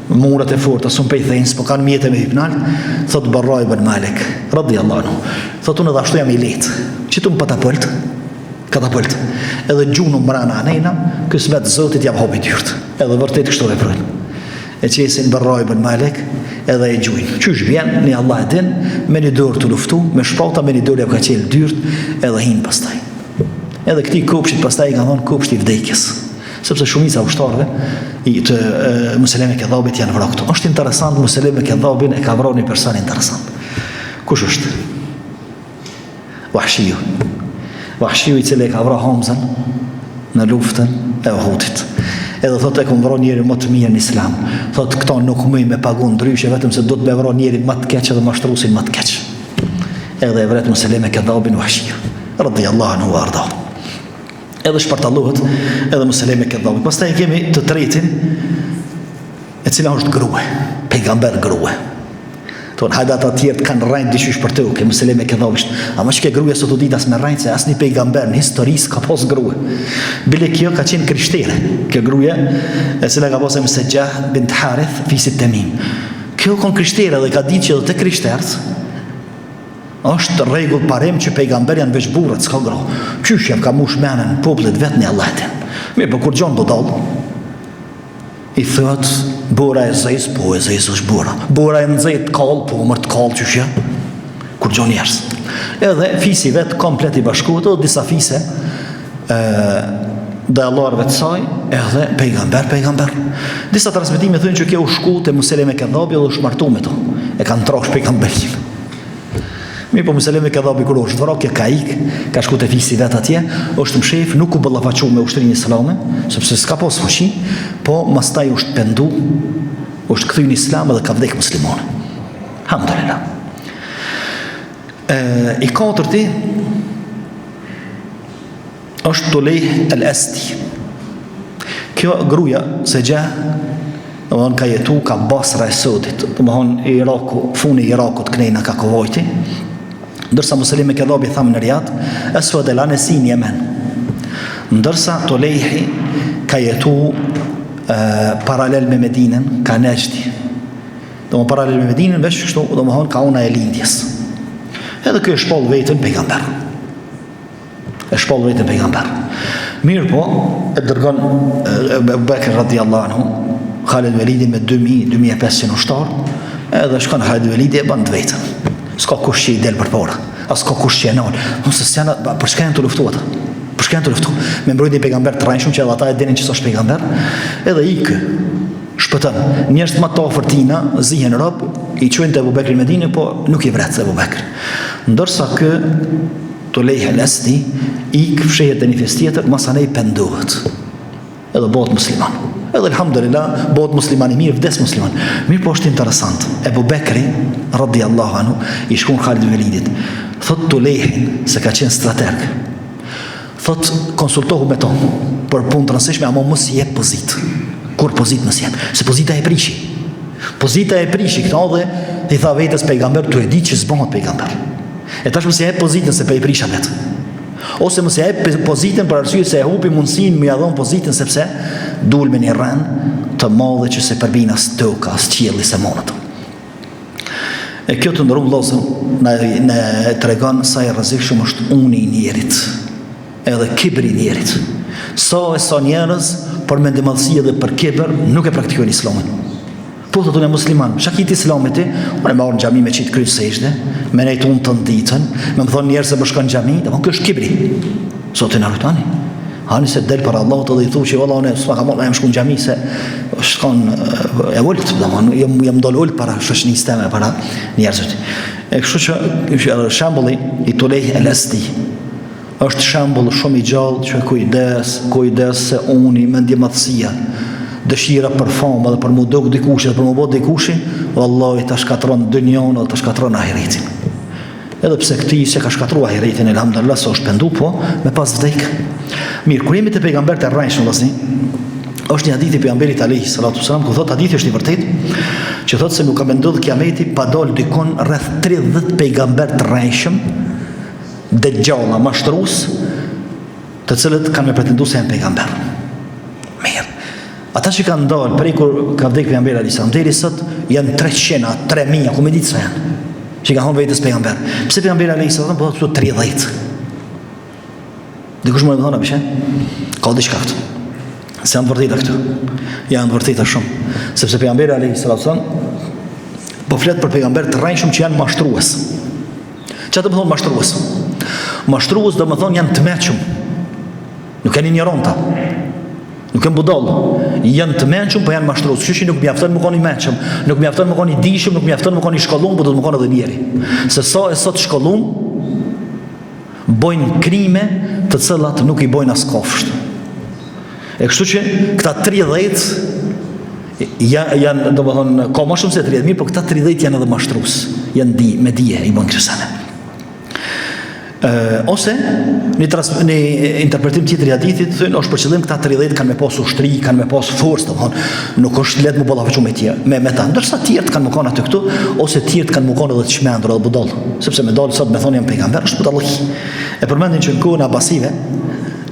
murat e forta, sun pe i thejnës, po kanë mjetë me hypnal, thotë Barra ibn Malik, radhiyallahu anhu, thotë unë edhe ashtu jam i letë, që tu më katapult, edhe gjunu mrana anejna, kësmet zotit jam hobi dyrt, edhe vërtet kështu e prën. E qesin Barra ibn Malik, edhe e gjujnë. Qysh vjen, një Allah e din, me një dorë të luftu, me shpata me një dorë ja ka qelë dyrt, edhe hinë pastaj. Edhe këti kopshtit pastaj i ka thonë kopshti vdekjes. Sepse shumica ushtarëve të Museleme Kedhabit janë vrarë këtu. Është interesant, Museleme Kedhabin e ka vrarë një person interesant. Kush është? Wahshiu. Wahshiu i cili e ka vrarë Hamzën në luftën e Uhudit. Edhe thotë e kom vrarë njëri më të mirë në Islam. Thotë këta nuk mëj me pagu ndryshe, vetëm se do të me vrarë njëri më të keq edhe mashtruesin më të keq. Edhe e vret Museleme Kedhabin Wahshiu. Radhiyallahu anhu warda. Edhe shpartallohet edhe Museleme Kedhabi. Pastaj kemi të tretin, e cila është grua, pejgamber grua. Tonë hajde ata tjerë kanë rrejt diqysh për të, ke Museleme Kedhabi. Ama që ke gruja sot u dit as me rrejt, se as një pejgamber në historisë ka pos grua. Bile kjo ka qenë krishtere, kjo gruja, e cila ka pos e Mësejjah bint Harith, fisit Temim. Kjo kon krishtere dhe ka ditë që edhe të krishterët, është rregull parem që pejgamber janë veç burrat, s'ka gra. Qysh jam ka mush menën popullit vetë në Allahin. Mirë, po kur gjon do dallë, i thot, bura e zejs, po e zejs është bura. Bura e nxejt kall, po mër të kall qysh ja. Kur gjon njerëz. Edhe fisi vetë komplet i bashkuat, edhe disa fise djallarëve të saj, edhe pejgamber. Disa transmetime thonë që kjo u shku te Museleme Kedhabi dhe u shmartu me to. E kanë trosh pejgamberin. Mirë po Museleme Kedhabi kur është vrarë, ka ka shku te fisi vet atje, është mshef, nuk u ballafaqu me ushtrinë islame, sepse s'ka pas fuqi, po mastaj është pendu, është kthy në islam dhe ka vdek musliman. Alhamdulillah. I katërti është Tulejh el-Esti. Kjo gruja se ka jetu ka Basra e Sudit, Iraku, funi Irakut knejna ka Kuvajti, ndërsa Museleme Kedhabi thamë në Riyad, Aswad el-Anasi në Yemen. Ndërsa Tulejhi ka jetu paralel me Medinën, ka Nejdi. Paralel me Medinën, veç kështu, ka una e lindjes. Edhe kjo e shpoll vetën pejgamber. Mirë po, e dërgon Abu Bekr radiallahu anhu, Khalid Velidi me 2.500 ushtar, edhe shkon Khalid Velidi e bën të vetën. S'ka kush që i del për para, as s'ka kush që e nal. Për shka janë të luftu ata? Për shka janë të luftu? Me mbrojtje pejgamber të rajshëm, që edhe ata e dinin që s'është pejgamber, edhe ikë, shpëtën. Njerëzit më të afërt tina, zihen rob, i quajnë te Abu Bekri në Medinë, po nuk i vret Abu Bekr. Ndërsa kë Tulejh el-Esti fshehet te një fes tjetër, masanej pendohet. Edhe bëhet musliman. Edhe alhamdulillah bëhet musliman i mirë, vdes musliman. Mirë po është interesant. Abu Bekri radiallahu anhu i shkon Khalid Velidit. Thot Tulejhin se ka qenë strateg. Thot konsultohu me to për punë të rëndësishme, ama mos i jep pozit. Kur pozit mos jep, se pozita e prishi. Pozita e prishi këta dhe i tha vetës pejgamber, tu e di që s'bëhet pejgamber. E tash mos i jep pozitën se pe i prisha vetë. Ose mos i jep pozitën për arsye se e hupi mundësinë me ia dhon pozitën sepse dul me një rënd të madhe që se përbin as toka, as qielli se monat. E kjo të ndërum vëllezër në tregon sa i rrezikshëm është uni i njerit, edhe kibri i njerit. Sa njerëz për mendimallësi dhe për kibër nuk e praktikojnë islamin. Po të unë e musliman, shakit islamit ti, unë e marrë në gjami me qitë kryjë sejshde, me nejtë unë të nditën, me më thonë njerë se bëshkën gjami, dhe më kjo është kibri. Zotin arutani. Hani se del për Allah të dhe i thu që valla unë e s'ma ka morë, e më shku në gjami se shkon e ullët, jem dollë ullët para shëshnis teme, para njerëzët. E kështu që shambulli i Tulejh el-Esti është shambull shumë i gjallë që kujdes se uni, mendjematësia, dëshira për famë dhe për mu dok dikushi dhe për mu bot dikushi, vallahi ta shkatron dynjon dhe ta shkatron ahiretin. Edhe pse këti se ka shkatru ahiretin, elhamdulillah, se është pendu, po me pas vdek. Mirë, kur jemi të pejgamber të rrajshëm, është një hadith i pejgamberit alayhi salatu wasalam, ku thot hadithi është i vërtet, që thot se nuk ka ndodhur kiameti pa dal dikon rreth 30 pejgamber të rrajshëm, dejjalla mashtrues, të cilët kanë me pretendu se janë pejgamber. Mirë. Ata që kanë ndalë prej kur ka vdek pejgamberi alayhi salam deri sot janë 300, 3000, ku më ditë sa janë. Që kanë thonë vetes pejgamber. Pse pejgamberi alayhi salam po thotë 30? Dikush më thonë apo ka diçka këtu. Se janë vërteta këtu. Janë vërteta shumë, sepse pejgamberi alayhi salam po flet për pejgamber të rrajshëm që janë mashtrues. Çfarë do të thonë mashtrues? Mashtrues do të thonë janë të mëshëm. Nuk kanë ignoronta. Nuk janë budall, janë të mençur, po janë mashtrues. Kështu që nuk mjafton më koni mençëm, nuk mjafton më koni dishëm, nuk mjafton më koni shkollum, po do të më koni edhe njeri. Se sa e sot shkollum bojnë krime të cilat nuk i bojnë as kofsht. E kështu që këta 30 janë, domethënë, ka më shumë se 30.000, por këta 30 janë edhe mashtrues. Janë me dije i bën kështu. Ose në interpretim tjetër i hadithit thonë është për qëllim këta 30 kanë me pas ushtri, kanë me pas forcë, domethënë nuk është lehtë më ballafaqu me ta. Ndërsa të tjerët kanë më kanë aty këtu, ose të tjerët kanë më kanë edhe të çmendur edhe budall, sepse me dalë sot me thonë janë pejgamber, është budalli. E përmendin që në kohën abasive,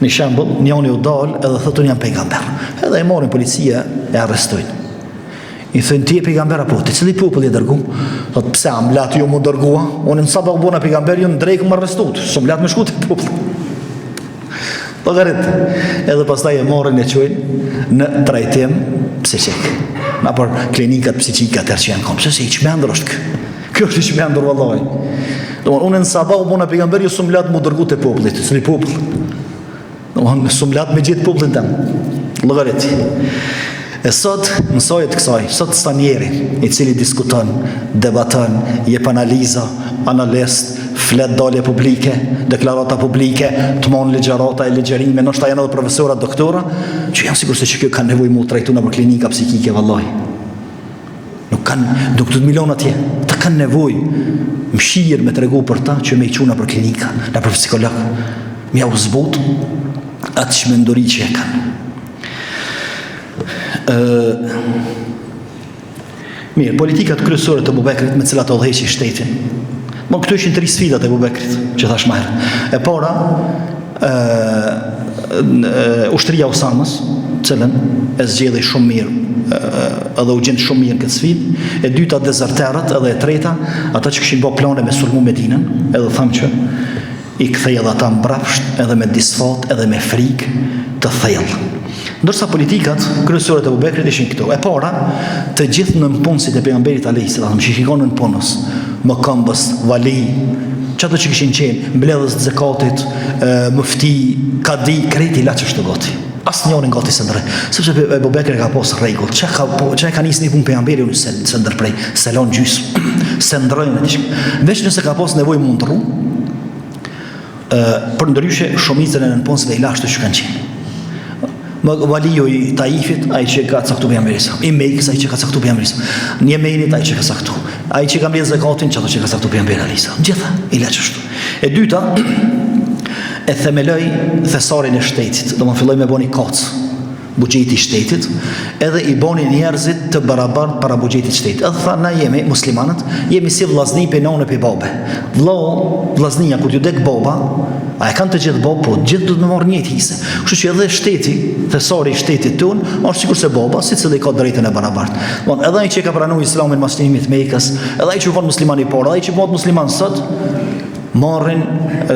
në shembull, njëri u dal edhe thotë janë pejgamber. Edhe e marrin policia e arrestojnë. I thënë ti e pejgamber apo ti cili popull e dërgu? Thot pse am lat ju më dërgua? Unë në sabah bona pejgamber ju në drejkë më arrestuat. S'm lat më shku te popull. Po garet. Edhe pastaj e morën e çojnë në trajtim psiqik. Na për klinikat psiqike atë që janë kom. Se i çmendur është kë. Kjo është i çmendur vallahi. Unë në Sabah u bona pejgamberi sumlat mu dërgu të popullit, së një popull. Sumlat me gjithë popullin tem. Llogariti. E sot mësojet kësaj, sot sta njeri i cili diskuton, debaton, jep analiza, analist, flet dalje publike, deklarata publike, të mon ligjerata e ligjerime, nështë ta janë edhe profesora, doktora, që janë sigur se që kjo kanë nevoj mu trajtu në për klinika psikike, vallaj. Nuk të milion atje, ta kanë nevoj mshirë me të regu për ta që me i quna për klinika, në për psikolog, mja u zbut atë shmendori që e kanë. Mirë, politikat kryesore të Abu Bekrit me cilat udhëheqi shtetin. Këtu ishin 3 sfidat e Abu Bekrit, që thash më herë. E para, ushtria Usamës, cilën e zgjedhi shumë mirë, edhe u gjendë shumë mirë këtë sfidë. E dyta, dezerterët, edhe e treta, ata që kishin bërë plane me sulmu Medinën, edhe thamë që i kthej edhe ata mbrapsht, edhe me disfat, edhe me frikë të thellë. Ndërsa politikat kryesore të Abu Bekrit ishin këto. E para, të gjithë në punësit e pejgamberit alayhis salam, që shikonin në punës, më këmbës, vali, çato që kishin qenë, mbledhës të zakatit, mufti, kadi, kreti laçësh të gati. Asnjërin gati së ndrej. Sepse Abu Bekri ka pas rregull. Çka ka nisni punë pejgamberi unë se ndërprej, selon gjys, se ndrojnë diçka. Veç nëse ka pas nevojë mundru, për ndryshe shumicën e nënpunësve i lashtë që kanë qenë. Valiju i Taifit, ai që ka caktu pejgamberi sa. I Mekës, ai që ka caktu pejgamberi sa. Në Yemenit, ai që ka caktu. Ai që ka mbledh zakatin, çato që ka caktu pejgamberi sa. Gjithë i laçështu. E dyta, e themeloi thesarin e shtetit. Do të filloj me boni kac buxheti i shtetit, edhe i boni njerëzit të barabartë para buxhetit shtetit. Edhe tha, na jemi muslimanët, jemi si vllazni pe nonë pe babe. Vllaznia kur ju dek baba, a e kanë të gjithë babë, po gjithë do të më marrë njëjtë hise. Kështu që edhe shteti, thesari i shtetit ton, është sikur se baba, secili ka drejtën e barabartë. Don, edhe ai që ka pranuar Islamin mas çlimit të Mekës, edhe ai që von musliman i parë, edhe ai që bëhet musliman sot, marrin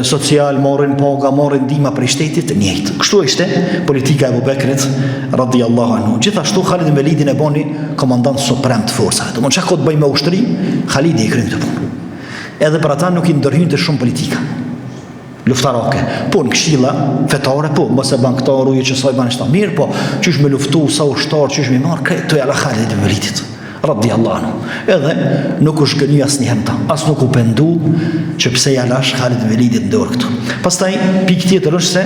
social, marrin paga, marrin ndihmë prej shtetit të njëjtë. Kështu ishte politika e Abu Bekrit radhiyallahu anhu. Gjithashtu Khalid ibn Walidin e boni komandant suprem të forcave. Do të thonë çka ka të bëjë me ushtri, Khalidi e kryen këtë punë. Edhe për ata nuk i ndërhynte shumë politika luftarake. Po në këshilla fetare, po mos e banktaru që sa i bën shtat mirë, po çish me luftu sa ushtar, çish me marr këto ja la Khalid ibn Walidit radhiyallahu anhu. Edhe nuk u shgënjë asnjëherë ta, as nuk u pendu që pse ja lash Khalid ibn Walidit në dorë këtu. Pastaj pikë tjetër është se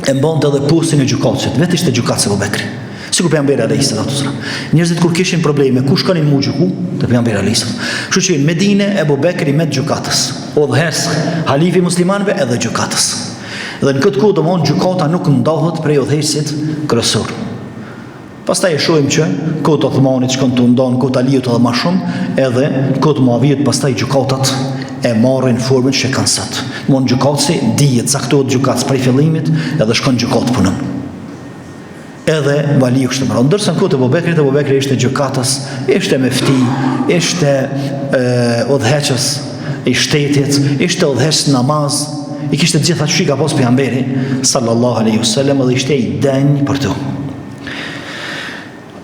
e mbante edhe postin e gjykatësit, vetë ishte gjykatës Abu Bekri. Sikur pejgamberi alayhis salam. Njerëzit kur kishin probleme, ku shkonin mu gjyku? Te pejgamberi alayhis salam. Kështu që në Medinë Abu Bekri me gjykatës, udhëhes halifi muslimanëve edhe gjykatës. Dhe në këtë kohë domthon gjykata nuk ndahet prej udhëhesit kryesor. Pastaj e shohim që kohët Othmanit shkon të ndon, kohët Aliut edhe më shumë, edhe kohët Muavijit pastaj gjykatat e marrin formën që kanë sot. Domthon gjykatësi dihet saktohet gjykatës prej fillimit edhe shkon gjykat punën. Edhe valiu kështë mëron. Ndërsa në kohët e Abu Bekrit ishte gjykatës, ishte mefti, ishte udhëheqës i shtetit, ishte udhëheqës namaz, i kishte të gjitha që ka pas pejgamberi sallallahu alaihi wasallam dhe ishte i denj për to.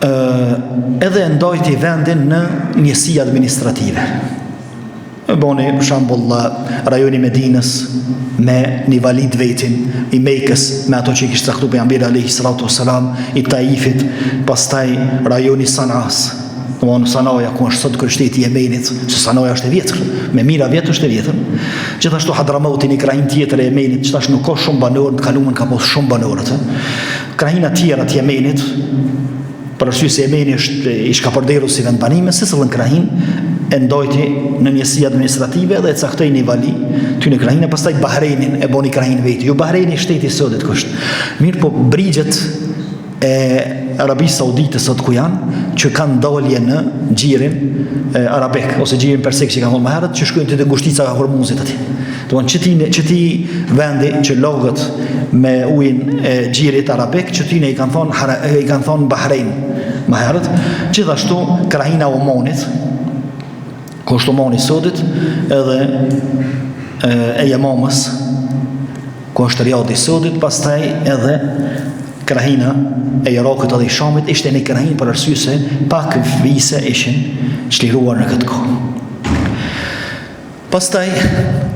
Edhe ndajti vendin në njësi administrative. Boni për shembull rajoni Medinës me një valid vetin, i Mekës me ato që i kishte caktuar pejgamberi alayhi salatu wasalam, i Taifit, pastaj rajoni Sana'as. Domthonë Sanaja ku është sot kryetështeti i Yemenit, se Sanaja është e vjetër, me mira vjet është e vjetër. Gjithashtu Hadramauti një krahin tjetër e Yemenit, që tash nuk ka shumë banorë, në kalumen ka pas shumë banorë atë. Krahina tjera të Yemenit, për arsye se Yemeni ishte ka përderur si vend banime, se sëllën krahin e ndajti në njësi administrative dhe e caktoi një vali ty në krahinë, pastaj Bahreinin e boni krahinë veti. Jo Bahreini shteti i sotit kështë. Mirë, po brigjet e Arabisë Saudite sot ku janë, që kanë dalje në gjirin arabek, ose gjirin persik që kanë thonë më herët, që shkojnë të ngushtica ka Hormuzit atje. Që ti vendi që logët me ujin e gjirit arabek, që ti ne i kanë thonë Bahrein më herët. Gjithashtu krahina Omanit, ku është Omani i sodit, edhe e Yamamës, ku është Riyadhi i sodit, pastaj edhe krahina e Irakut edhe i Shamit, ishte një krahinë për arsye se pak vise ishin çliruar në këtë kohë. Pastaj,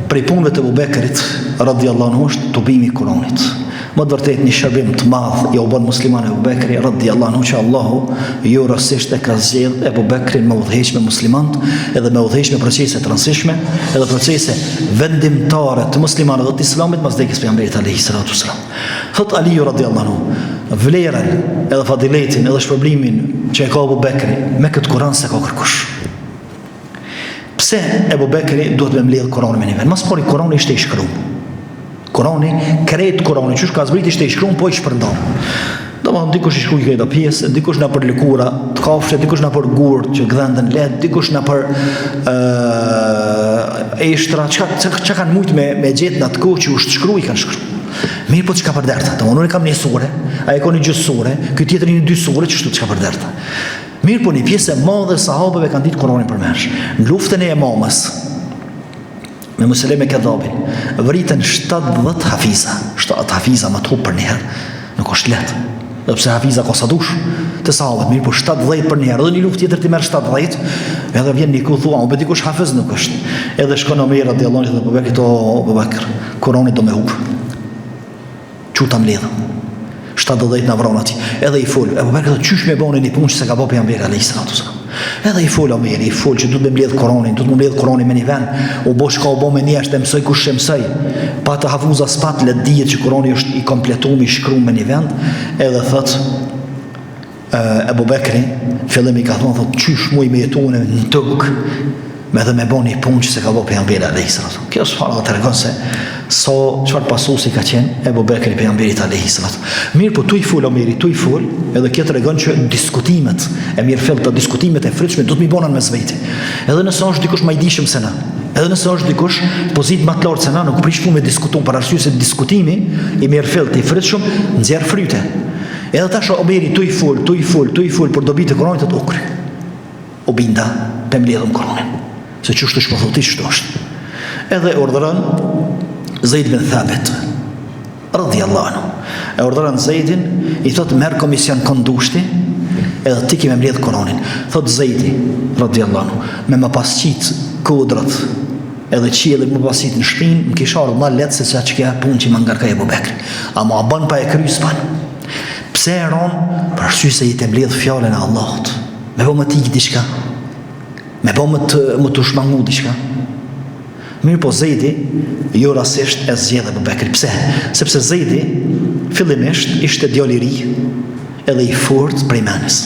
prej punëve të Abu Bekrit, radhiyallahu anhu, është tubimi i Kuranit. Më të vërtet një shërbim të madh ja u bën musliman Abu Bekri, radhiyallahu anhu, që Allahu jo rastësisht e ka zgjedhur Abu Bekrin me udhëheqje me muslimanët, edhe me udhëheqje me procese të rëndësishme, edhe procese vendimtare të muslimanëve të Islamit pas vdekjes së pejgamberit alayhi salatu wasalam. Thot Ali radhiyallahu anhu, vlerën edhe fadiletin edhe shpërblimin që e ka Abu Bekri me këtë Kur'an se ka kërkush. Pse Abu Bekri duhet me mbledh Kur'anin me nivel? Mas pori Kur'ani ishte i shkruar. Kur'ani, krejt Kur'ani, që ka zbrit ishte i shkruar, po i shpërndar. Domethënë dikush i shkruaj këto pjesë, dikush na për lëkura të kafshë, dikush na për gurt që gdhendën let, dikush na për eshtra, çka kanë mujt me gjetë në atë kohë që u shkruaj kanë shkruar. Mirë, po çka për derta? Unë kam një sure, ai ka një gjysmë sure, ky tjetri një dy sure, çështu çka për derta. Mirë, po një pjesë e madhe sahabëve kanë ditë Kur'anin përmesh. Në luftën e Yamamës me Museleme Kedhabin, vritën 70 hafiza. 7 hafiza më të hup për një herë. Nuk është lehtë. Dhe pse hafiza ka sa dush të sahabët, mirë, po 70 për një herë. Dhe një luftë tjetër ti merr 70, edhe vjen një ku thua, "O dikush hafiz nuk është." Edhe shkon Omer radhiyallahu anhu dhe Abu Bekri, "O Abu Bekr, Kur'ani do me hup." Çuta mbledh. 70 na vron aty. Edhe i fol. Abu Bekri thotë, "Çysh me bëni një punë që s'e ka bëu pejgamberi alayhi salatu wasallam." Edhe i fol Omer, i fol që duhet me mbledh Kur'anin, duhet me mbledh Kur'anin me një vend. U bosh ka u bë me njerëz mësoj kush mësoj. Pa të hafuza spat le dihet që Kur'ani është i kompletuar, i shkruar me një vend. Edhe thot Abu Bekri, fillim i ka thonë, "Çysh muj me jetuar në tokë, me dhe me bëni një punë që se ka bëu pejgamberi alayhi salatu wasallam." Kjo çfarë tregon se çfarë pasuesi ka qenë Abu Bekri pejgamberit alayhi salatu. Mirë, po tu i fol Omeri, tu i fol, edhe kjo tregon që diskutimet e mirëfillt, diskutimet e frytshme do të mi bënan mes vete. Edhe nëse është dikush më i dijshëm se na, edhe nëse është dikush pozitë më të lartë se na, nuk prish punë me diskuton për arsye se diskutimi i mirëfillt i frytshëm nxjerr fryte. Edhe tash Omeri tu i fol për dobi të Kuranit të ukri. O binda, pe mbledhëm Kuranin. Se çështë është thotë ç'është është. Edhe urdhëron Zeid bin Thabit radhiyallahu anhu. E urdhëron Zeidin, i thotë merr komision kondushti, edhe ti ke me mbledh Kuranin. Thotë Zeidi radhiyallahu anhu, me më pasqit kodrat edhe qielli më pasit në shpinë, më kisha ardhur më lehtë se çka që punë që më ngarkoi Abu Bekri. Ama bën pa e krys pan. Pse e ron? Për arsye se i të mbledh fjalën e Allahut. Me bë më tik diçka. Me bë më të shmangu diçka. Mirë, po Zeidi jo rasisht e zgjedh Abu Bekri. Pse? Sepse Zeidi fillimisht ishte djalë i ri, edhe i fortë prej menës,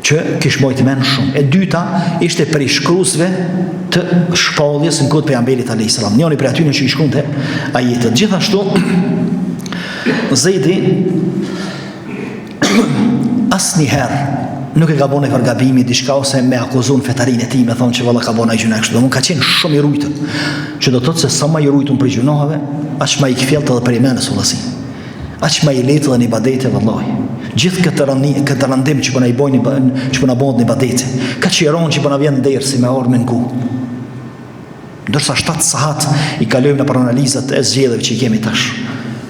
që kish mojt men shumë. E dyta ishte prej shkruesve të shpalljes në kohën e pejgamberit alayhis salam. Njëri prej atyre që i shkronte ajetet. Gjithashtu Zeidi asnjëherë nuk e ka bënë vergabimi diçka ose me akuzon fetarinë e tij, me thonë që valla ka bënë ai gjuna kështu. Domun ka qenë shumë i rujtur. Që do të thotë se sa më i rujtur për gjunave, aq më i kthjellët edhe për imenës vëllasi. Aq më i lehtë edhe në ibadete vallahi. Gjithë këtë rëndim që po na i bojnë, që po na bëhen në ibadete. Ka qiron që po na vjen dersi me orë me ngu. Ndërsa 7 sahat i kalojmë në analizat e zgjedhjeve që i kemi tash.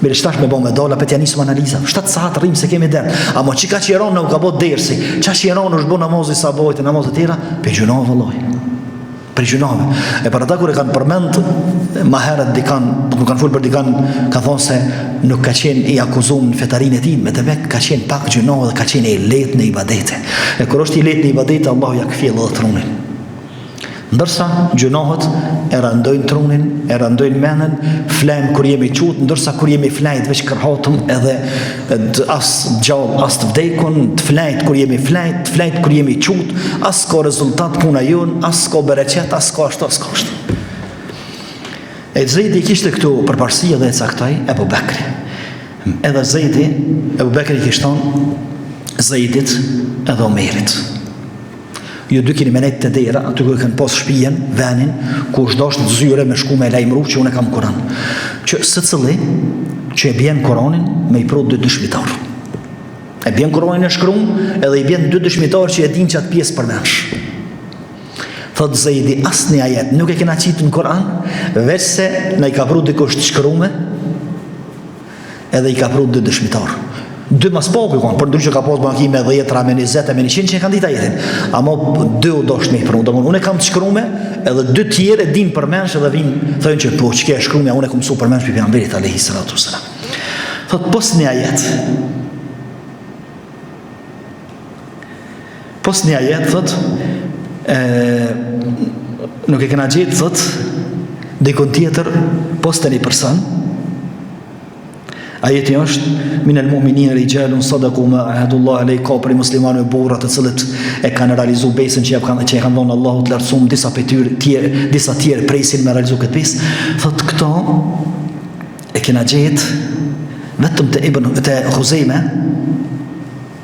Mirë, shtash me bëmë dola, për t'ja nisëm analiza. 7 sahat rrim se kemi der. Amo që ka qiron në u ka bot dersi, qa qiron është bo namazit sabojt e namazit tjera, për gjunave vëlloj. Për gjunave. E për ata kur e kanë përmend, ma herët dikan, nuk kanë full për dikan, ka thonë se nuk ka qenë i akuzum në fetarin e ti, me të vek ka qenë pak gjunave dhe ka qenë i letë në ibadete. E kur është i letë në ibadete, Allahu ja këfjell edhe trunin. Ndërsa gjunohet e rëndojnë trunin, e rëndojnë menën, flajmë kur jemi qut, ndërsa kur jemi flajt veç kërhatëm edhe as gjallë, as të vdekun, të flajt kur jemi flajt, të flajt kur jemi qut, as ka rezultat puna jonë, as ka bereqet, as ka ashtu, as ka ashtu. E Zeidi kishte këtu përparësi edhe e caktaj Abu Bekri. Edhe Zeidi, Abu Bekri kishton Zeidit edhe Omerit. Jo dy keni menet të dera, aty ku kanë pas shpijen, venin, ku është dashur të zyre me shku me lajmëru që unë kam Kur'an. Që secili që e bjen Kur'anin me i prodh 2 dëshmitar. E bjen Kur'anin e shkruan, edhe i bjen 2 dëshmitar që e din që atë pjesë përmensh. Thot Zeidi, asnjë ajet nuk e kena qitur në Kur'an, veç se na i ka prodh dikush të shkruame, edhe i ka prodh 2 dëshmitar. 2 mas papi kanë, për ndryshe ka pas bankime 10, me 20, me 100 që e kanë ditë ajetin. Ama 2 u dosh me i prunë. Unë e kam të shkrume, edhe 2 tjerë e din për mensh edhe vinë, thojnë që po ç'ke shkruajmë, unë e kam mësuar për mensh për pejgamberit alayhi salatu wasalam. Thot pos një ajet. Pos një ajet thot nuk e kena gjetë thot dikon tjetër pos të një person. Ajeti është minel mu'minin rijalun sadaqu ma ahadullah alej, ka për muslimanë e burra të cilët e kanë realizu besën që e kanë dhënë Allahu të lartësuar, disa tjerë presin me realizu këtë besë. Thot këto e kena gjetë vetëm të Huzejme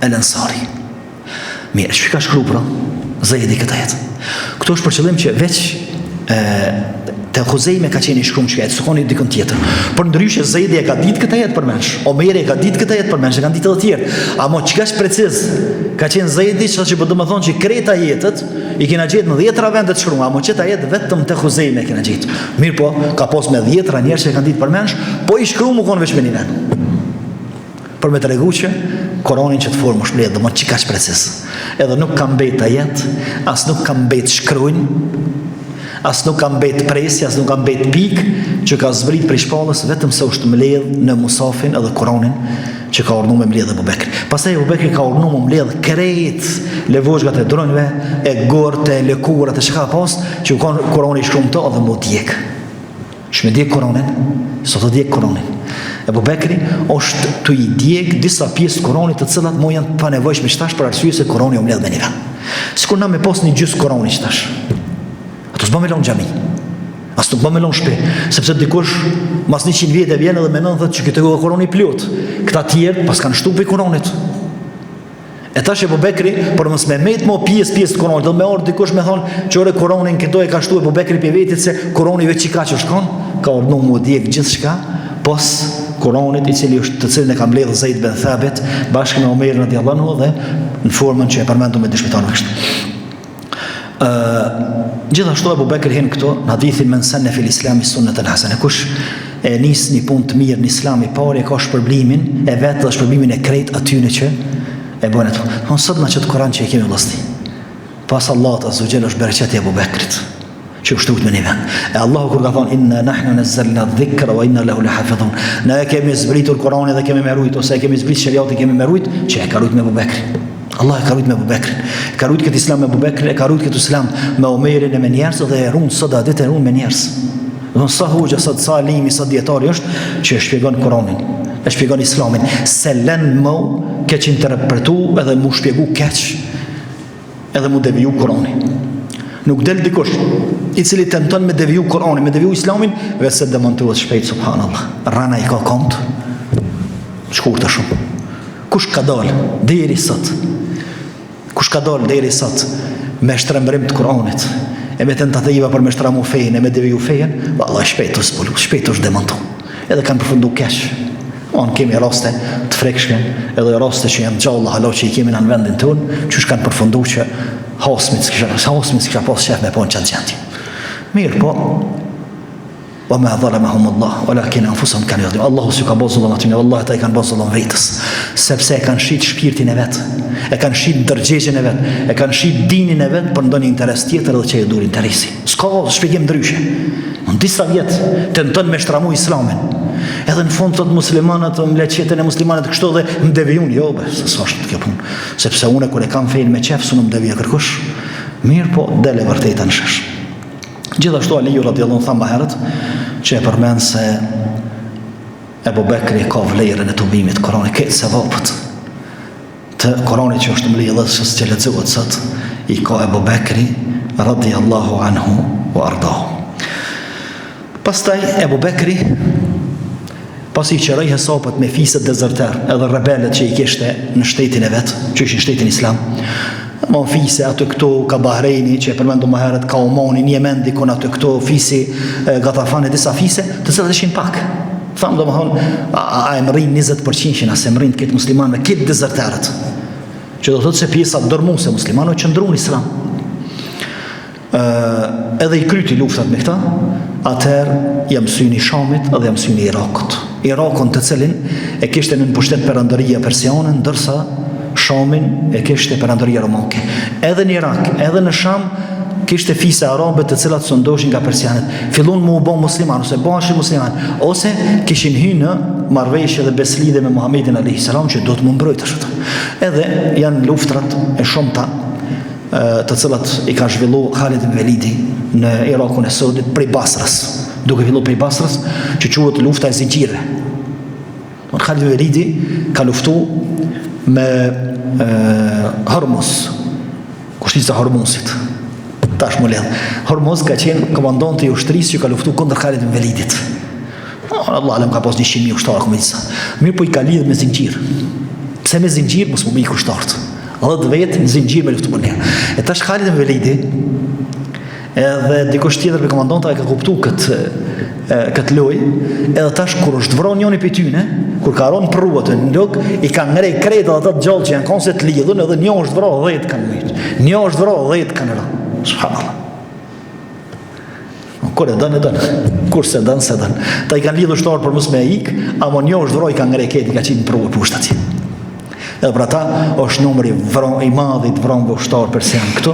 el Ansari. Mirë, çfarë ka shkruar pra Zejdi këtë jetë? Këto është për qëllim që veç te Huzejme ka qenë i shkruar që s'koni dikon tjetër. Por ndryshe Zejdi e ka ditë këtë jetë për mensh, Omeri e ka ditë këtë jetë për mensh, e kanë ditë edhe tjerë. Amo çka është preciz ka qenë Zejdi, që po do të thonë që kreta jetët i kena gjetë në 10 vende të shkruar, amo çeta jetë vetëm te Huzejme kena gjetë. Mirë po, ka pas me 10 njerëz që e kanë ditë për mensh, po i shkruar më konë veç me një vend. Për me të regu që Koranin që të formë është mbledh, dhe më që ka shprecis. Edhe nuk kam bet të jetë, as nuk kam bet shkrujnë, as nuk kam bet presja, as nuk kam bet pik, që ka zbrit për i shpallës, vetëm se është mbledh në Musafin edhe Koranin, që ka urnu me mbledh Abu Bekri. Pastaj Abu Bekri ka urnu me mbledh krejt levozhgat e dronjve, e gorte, e lëkurat, e shka pas, që Korani shkrum të edhe mu djek. Shme djek Koranin, sot të djek Koranin. Abu Bekri është të i djeg disa pjesë të Koranit të cilat mo janë pa nevojshme qëtash për arsye se Korani o mbledh me një vend. Sikur na me pas një gjysë Korani qëtash. Ato s'ba me lon xhami. As nuk ba me lon shtëpi, sepse dikush mas 100 vjet e vjen edhe menon thotë që këtë Korani plot. Këta tjerë pas kanë shtuar për Koranit. E tash Abu Bekri, por mos me met mo pjesë të Koranit, do me orë dikush me thonë që ore Koranin këto e ka shtuar Abu Bekri për vetit se Korani veç çka që shkon, ka urdhëruar mu djeg gjithçka pos Koranit i cili është të cilin e ka mbledhur Zeid ben Thabit bashkë me Omerin radhiyallahu anhu dhe në formën që e përmendu me dëshmitarë kështu. Gjithashtu Abu Bekri hin këto në hadithin men sanna fil islami sunnatan hasana, kush e nis një punë të mirë në islam i parë ka shpërblimin e vetë dhe shpërblimin e krejt atyne që e bën ato. Unë sot në çet Kur'an që e kemi vëllasti. Pas Allahut azza wa jalla është bereqeti Abu Bekrit që u shtut me një vend. E Allahu kur ka thonë inna nahnu nazzalna dhikra wa inna lahu lahafidhun. Ne kemi zbritur Kur'anin dhe kemi merujt, ose e kemi zbritur shariatin kemi merujt, që e ka rujt me Abu Bekrin. Allah e ka rujt me Abu Bekrin. Ka rujt këtë islam me Abu Bekrin, e ka rujt këtë islam me Omerin e me njerëz dhe e runë sot ditë e runë me njerëz. Don sa hoxha, sa limi, sa dietari është që e shpjegon Kur'anin, e shpjegon islamin, se lën më keq interpretu edhe mu shpjegu keq edhe mu deviju Kur'anin. Nuk del dikush i cili tenton me deviju Kur'anin, me deviju islamin, vetë se demontohet shpejt, subhanallah. Rana i ka kont shkurtë shumë. Kush ka dal deri sot? Kush ka dal deri sot me shtrembrim të Kur'anit, e me tentativa për me shtramu fejën, e me deviju fejën, vallahi shpejt është spulu, shpejt është demontu. Edhe kanë përfundu keq. On kemi raste të frekshme, edhe raste që janë gjalla halo që i kemi në vendin tonë, që kanë përfundu që hasmit s'kisha pas shef me ponë qatë gjendje. Mirë po, wa ma dhalamahum Allah, walakin anfusahum kanu yadhlimun. Allahu s'u ka bëu zullum atyne, wallahi ata i kanë bëu zullum vetës, sepse e kanë shit shpirtin e vet, e kanë shit dërgjegjen e vet, e kanë shit dinin e vet për ndonjë interes tjetër edhe që e dur interesi. S'ka shpjegim ndryshe. Në disa vjet tenton me shtramu islamin. Edhe në fund thot muslimanët, mleqetën e muslimanët kështu dhe më devijun, jo, s'ka është kjo punë, sepse unë kur e kam fejnë me qef, s'unë më devija kërkush, mirë po, dele vërtejta në shesh. Gjithashtu Aliju radhiyallahu anhu tha më herët, që e përmend se Abu Bekri ka vlerën e tubimit Koranit, këtë sevapët të Koranit që është mbledhës që lexohet sot, i ka Abu Bekri radhiyallahu anhu wa ardahu. Pastaj Abu Bekri pasi që rëjhe hesapët me fisët dezerter edhe rebelet që i kishte në shtetin e vetë, që ishin shtetin islam, ma fise atë këto ka Bahrejni, që e përmendu më herët, ka Omani, një mendi kon atë këto fisi Gatafani, disa fise, të cilat ishin pak. Thamë do më thonë, a e më rrinë 20%, a se më rrinë këtë musliman me këtë dezerterët, që do të thotë se pjesa dërmu se muslimano që ndru në islam. Edhe i kryti luftat me këta, atëherë jam syni Shamit edhe jam syni Irakut. Irakun të cilin e kishte në pushtet perandëria persiane, ndërsa Shamin e kishte perandëria romake. Edhe në Irak, edhe në Sham kishte fise arabe të cilat sondoshin nga persianët, fillon mu u bë musliman ose bëshin musliman, ose kishin hyrë në marrëveshje dhe beslidhje me Muhamedit alayhis salam që do të më mbrojtësh atë. Edhe janë luftrat e shumta të cilat i ka zhvillu Khalid ibn Velidi në Irakun e Sodit prej Basrës, duke filluar prej Basrës, që quhet lufta e zinxhirëve. Khalid ibn Velidi ka luftu me Hormuz, kushtica e Hormuzit. Tash më lidh. Hormuz ka qenë komandanti i ushtrisë që ka luftu kundër Khalid ibn Velidit. Allah alem ka pas 100.000 ushtarë komendisa. Mirë po i ka lidhë me zinxhir. Pse me zinxhir mos më bëj ushtarët. 10 vetë në zinxhir me luftu për ne. E tash Khalid ibn Velidi edhe dikush tjetër për komandanta e ka kuptu këtë lojë, edhe tash kur është vron njëri prej tyre, kur ka rënë për rrugë në lok, i kanë ngrej kreta ata të gjallë që janë konse të lidhur, edhe një është vrarë 10 kanë mirë. Një është vrarë 10 kanë rënë. Subhanallah. Kur e dënë, kur se dënë. Ta i kanë lidhur shtarë për mos me ik, ama një është vrarë i kanë ngrej kreta, i ka qenë në rrugë poshtë atij. Edhe për ata është numri i madh i vrarëve ushtar persian këtu,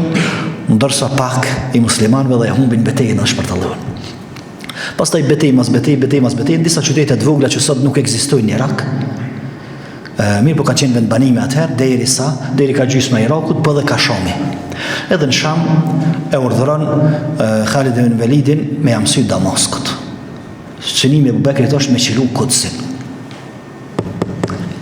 ndërsa pak i muslimanëve dhe e humbin betejën në shpërtallën. Pastaj betejë mas betejë, në disa qytete të vogla që sot nuk ekzistojnë në Irak. Mirë po ka qenë vendbanime atëherë, deri ka gjysma e Irakut, po dhe ka Shami. Edhe në Sham e urdhëron Khalid ibn Velidin me mësy Damaskut. Synimi e Abu Bekrit është me qilu Kudsin.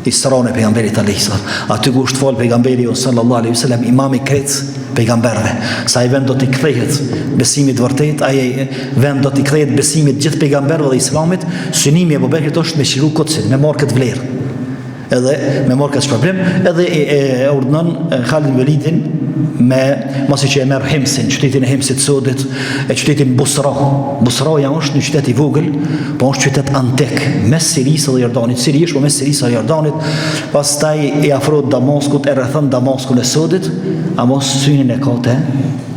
Isra e pejgamberit alayhis salam. Aty ku është fol pejgamberi sallallahu alaihi wasallam, imam i krejt pejgamberëve. Sa ai vend do t'i kthehet besimit vërtet, ai vend do t'i kthehet besimit gjithë pejgamberëve dhe islamit, synimi e Abu Bekrit është me qilu Kudsin, me marrë këtë vlerë. Edhe me marrë këtë problem, edhe e urdhënon Khalid ibn Velidin me mos që e merr Himsin, qytetin e Himsit Sodit, e qytetin Busra. Busraja është një qytet i vogël, po është qytet antik, mes Sirisë dhe Jordanit. Sirish, po mes Sirisë dhe Jordanit. Pastaj i afrohet Damaskut, e rrethon Damaskun e Sodit, amos synin e ka te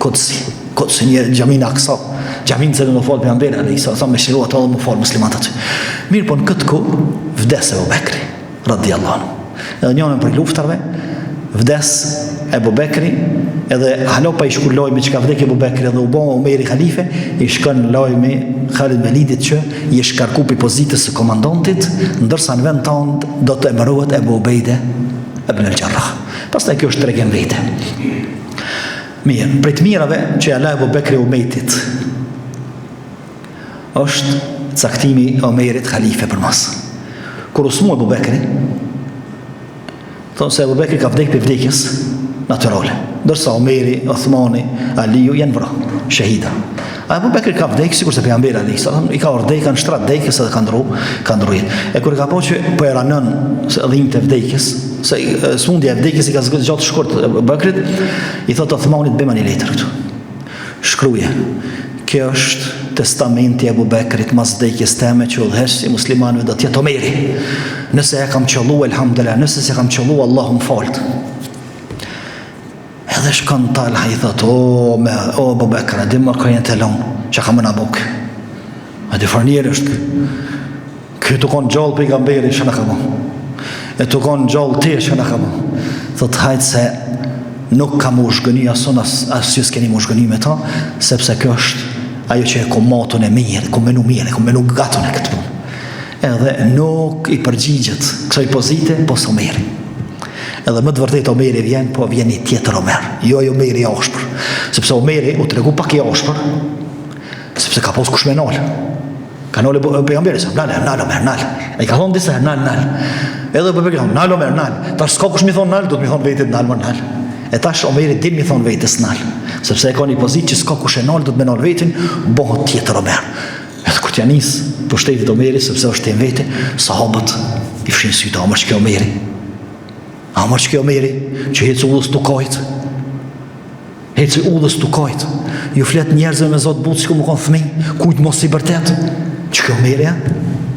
Kudsi. Kudsi një xhamin Aksa. Xhamin që në fal pejgamberi alayhis salam me shiruat edhe më fal muslimanët. Mirë, po në këtë kohë vdes Abu Bekri radhiyallahu anhu. Edhe njërin për luftarve vdes Abu Bekri, edhe halopa i shkon lojë me çka vdekë Abu Bekri dhe u bë Omeri halife, i shkon lojë me Khalid ibn Velidit që i shkarku pi pozitës së komandantit, ndërsa në vend tonë do të emërohet Abu Ubeide ibn al-Jarrah. Pastaj kjo është tregim vete. Mirë, prej të mirave që ja la Abu Bekri Umejtit është caktimi Omerit halife për mas. Kur usmu Abu Bekri, thonë se Abu Bekri ka vdekë për vdekjes naturale, ndërsa Omeri, Othmani, Aliju janë vrarë, shahida. Abu Bekri ka vdekë sikur se pejgamberi alayhis salam i ka ordhej kanë shtrat vdekjes edhe ka ndruar. E kur ka po që po era nën se dhimbje të vdekjes, se smundja e vdekjes i ka zgjatë shkurt Abu Bekrit, i thot Othmanit bëma një letër këtu. Shkruaje: kjo është testamenti e Abu Bekrit mas vdekjes teme që udhëhesh si muslimanëve do të jetë Omeri. Nëse e kam qollu, elhamdulillah, nëse se kam qollu, Allahu më falt. Edhe shkon Talha i thot: o Abu Bekr, dhe më kërën të lonë, që kam në buk. A dhe farnjerë është, kjo të konë gjallë pejgamberi, që në kamë. E të konë gjallë të, që në kamë. Thot hajtë se nuk kam u shgëni asun, asë që s'keni mu shgëni me ta, sepse kjo është ajo që e kom matën e mirë, kom menu gatën e këtë punë. Edhe nuk i përgjigjet kësaj pozite, po së Omeri. Edhe më të vërtet Omeri vjen, po vjen i tjetër Omer, jo Omeri i ashpër. Sepse Omeri u tregu pak i ashpër, sepse ka pos kush me nalë. Ka nalë pejgamberi, sa nalë Omer, nalë. E ka thonë disa nalë. Edhe për pejgamberi thonë, nalë Omer, nalë. Tash s'ka kush mi thonë nalë, do të mi thonë vetit nalë. E tash Omeri din mi thonë vetës nalë. Sepse e ka një pozit që s'ka kush e nalë, do të me nalë vetin, bohët tjetër Omer. Edhe kur t'ja nisë për shtetit Omeri, sepse është të vete, sahabët i fshin syta, amër që kjo Omeri. Amër që kjo Omeri, që hecë udhës të kajtë. Hecë udhës të kajtë. Ju flet njerëzve me zotë butë, që ku më konë thmi, kujtë mos i bërtet. Që kjo Omeri,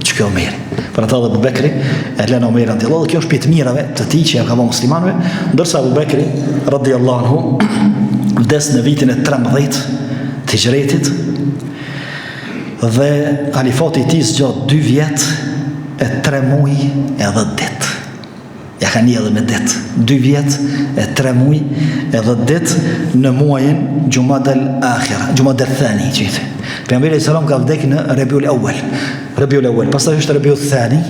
që kjo Omeri. Për ata dhe Abu Bekri, e lena Omeri radiallahu, dhe kjo është pjetë mirave të ti që e ka ba muslimanve, ndërsa Abu Bekri radiallahu vdes në vitin e 13 të hijretit, dhe halifati i tij zgjat 2 vjet e 3 muaj edhe 10 ditë. Ja ka një edhe me ditë, 2 vjet e 3 muaj edhe ditë në muajin Jumadal Akhira, Jumadal Thani qiti. Pejgamberi sallam ka vdekë në Rabiul Awwal, pastaj është Rabiul Thani,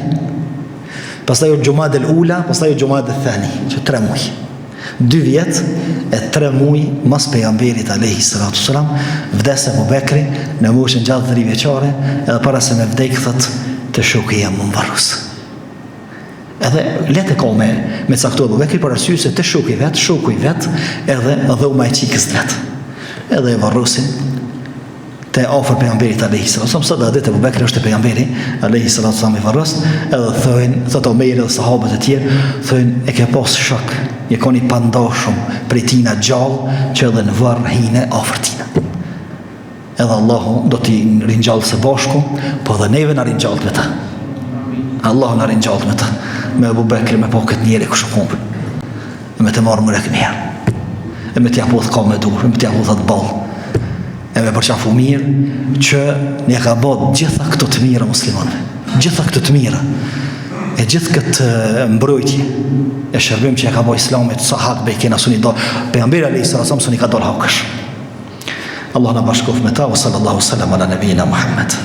pastaj është Jumadal Ula, pastaj është Jumadal Thani, që 3 muaj. 2 vjet e 3 muaj mas pejgamberit alayhi salatu sallam vdes Abu Bekri në moshën 63 vjeçare, edhe para se me vdek thot të shoku jam më varros. Edhe letë ka me caktuar Abu Bekri për arsye se të shoku i vet edhe u majçikës vet. Edhe e varrosin te afër pejgamberit alayhi salatu sallam, sa ditë Abu Bekri është pejgamberi alayhi salatu sallam i varros, edhe thotë Omer dhe sahabët e tjerë, thonë e ke pas shok, je koni pandashëm prej tina gjallë që edhe në varr hine afër tina. Edhe Allahu do t'i ringjallë së bashku, po dhe neve na ringjallë me ta. Allahu na ringjallë me ta. Me Abu Bekri me po këtë njeri kështë kumpë, e me të marë më rekë njerë, e me t'ja po thë ka me dur, e me t'ja po thë të balë, e me përqafu mirë që një ka bëtë gjitha këto të mira muslimanve, gjitha këto të mira, e gjithë këtë mbrojtje, e shërbim që e ka bëjë islamit, sa hak bej kena suni do, pejgamberi alayhi salatu suni ka dorë hakësh. Allah në bashkof me ta, wa sallallahu sallam ala nabiyina Muhammad.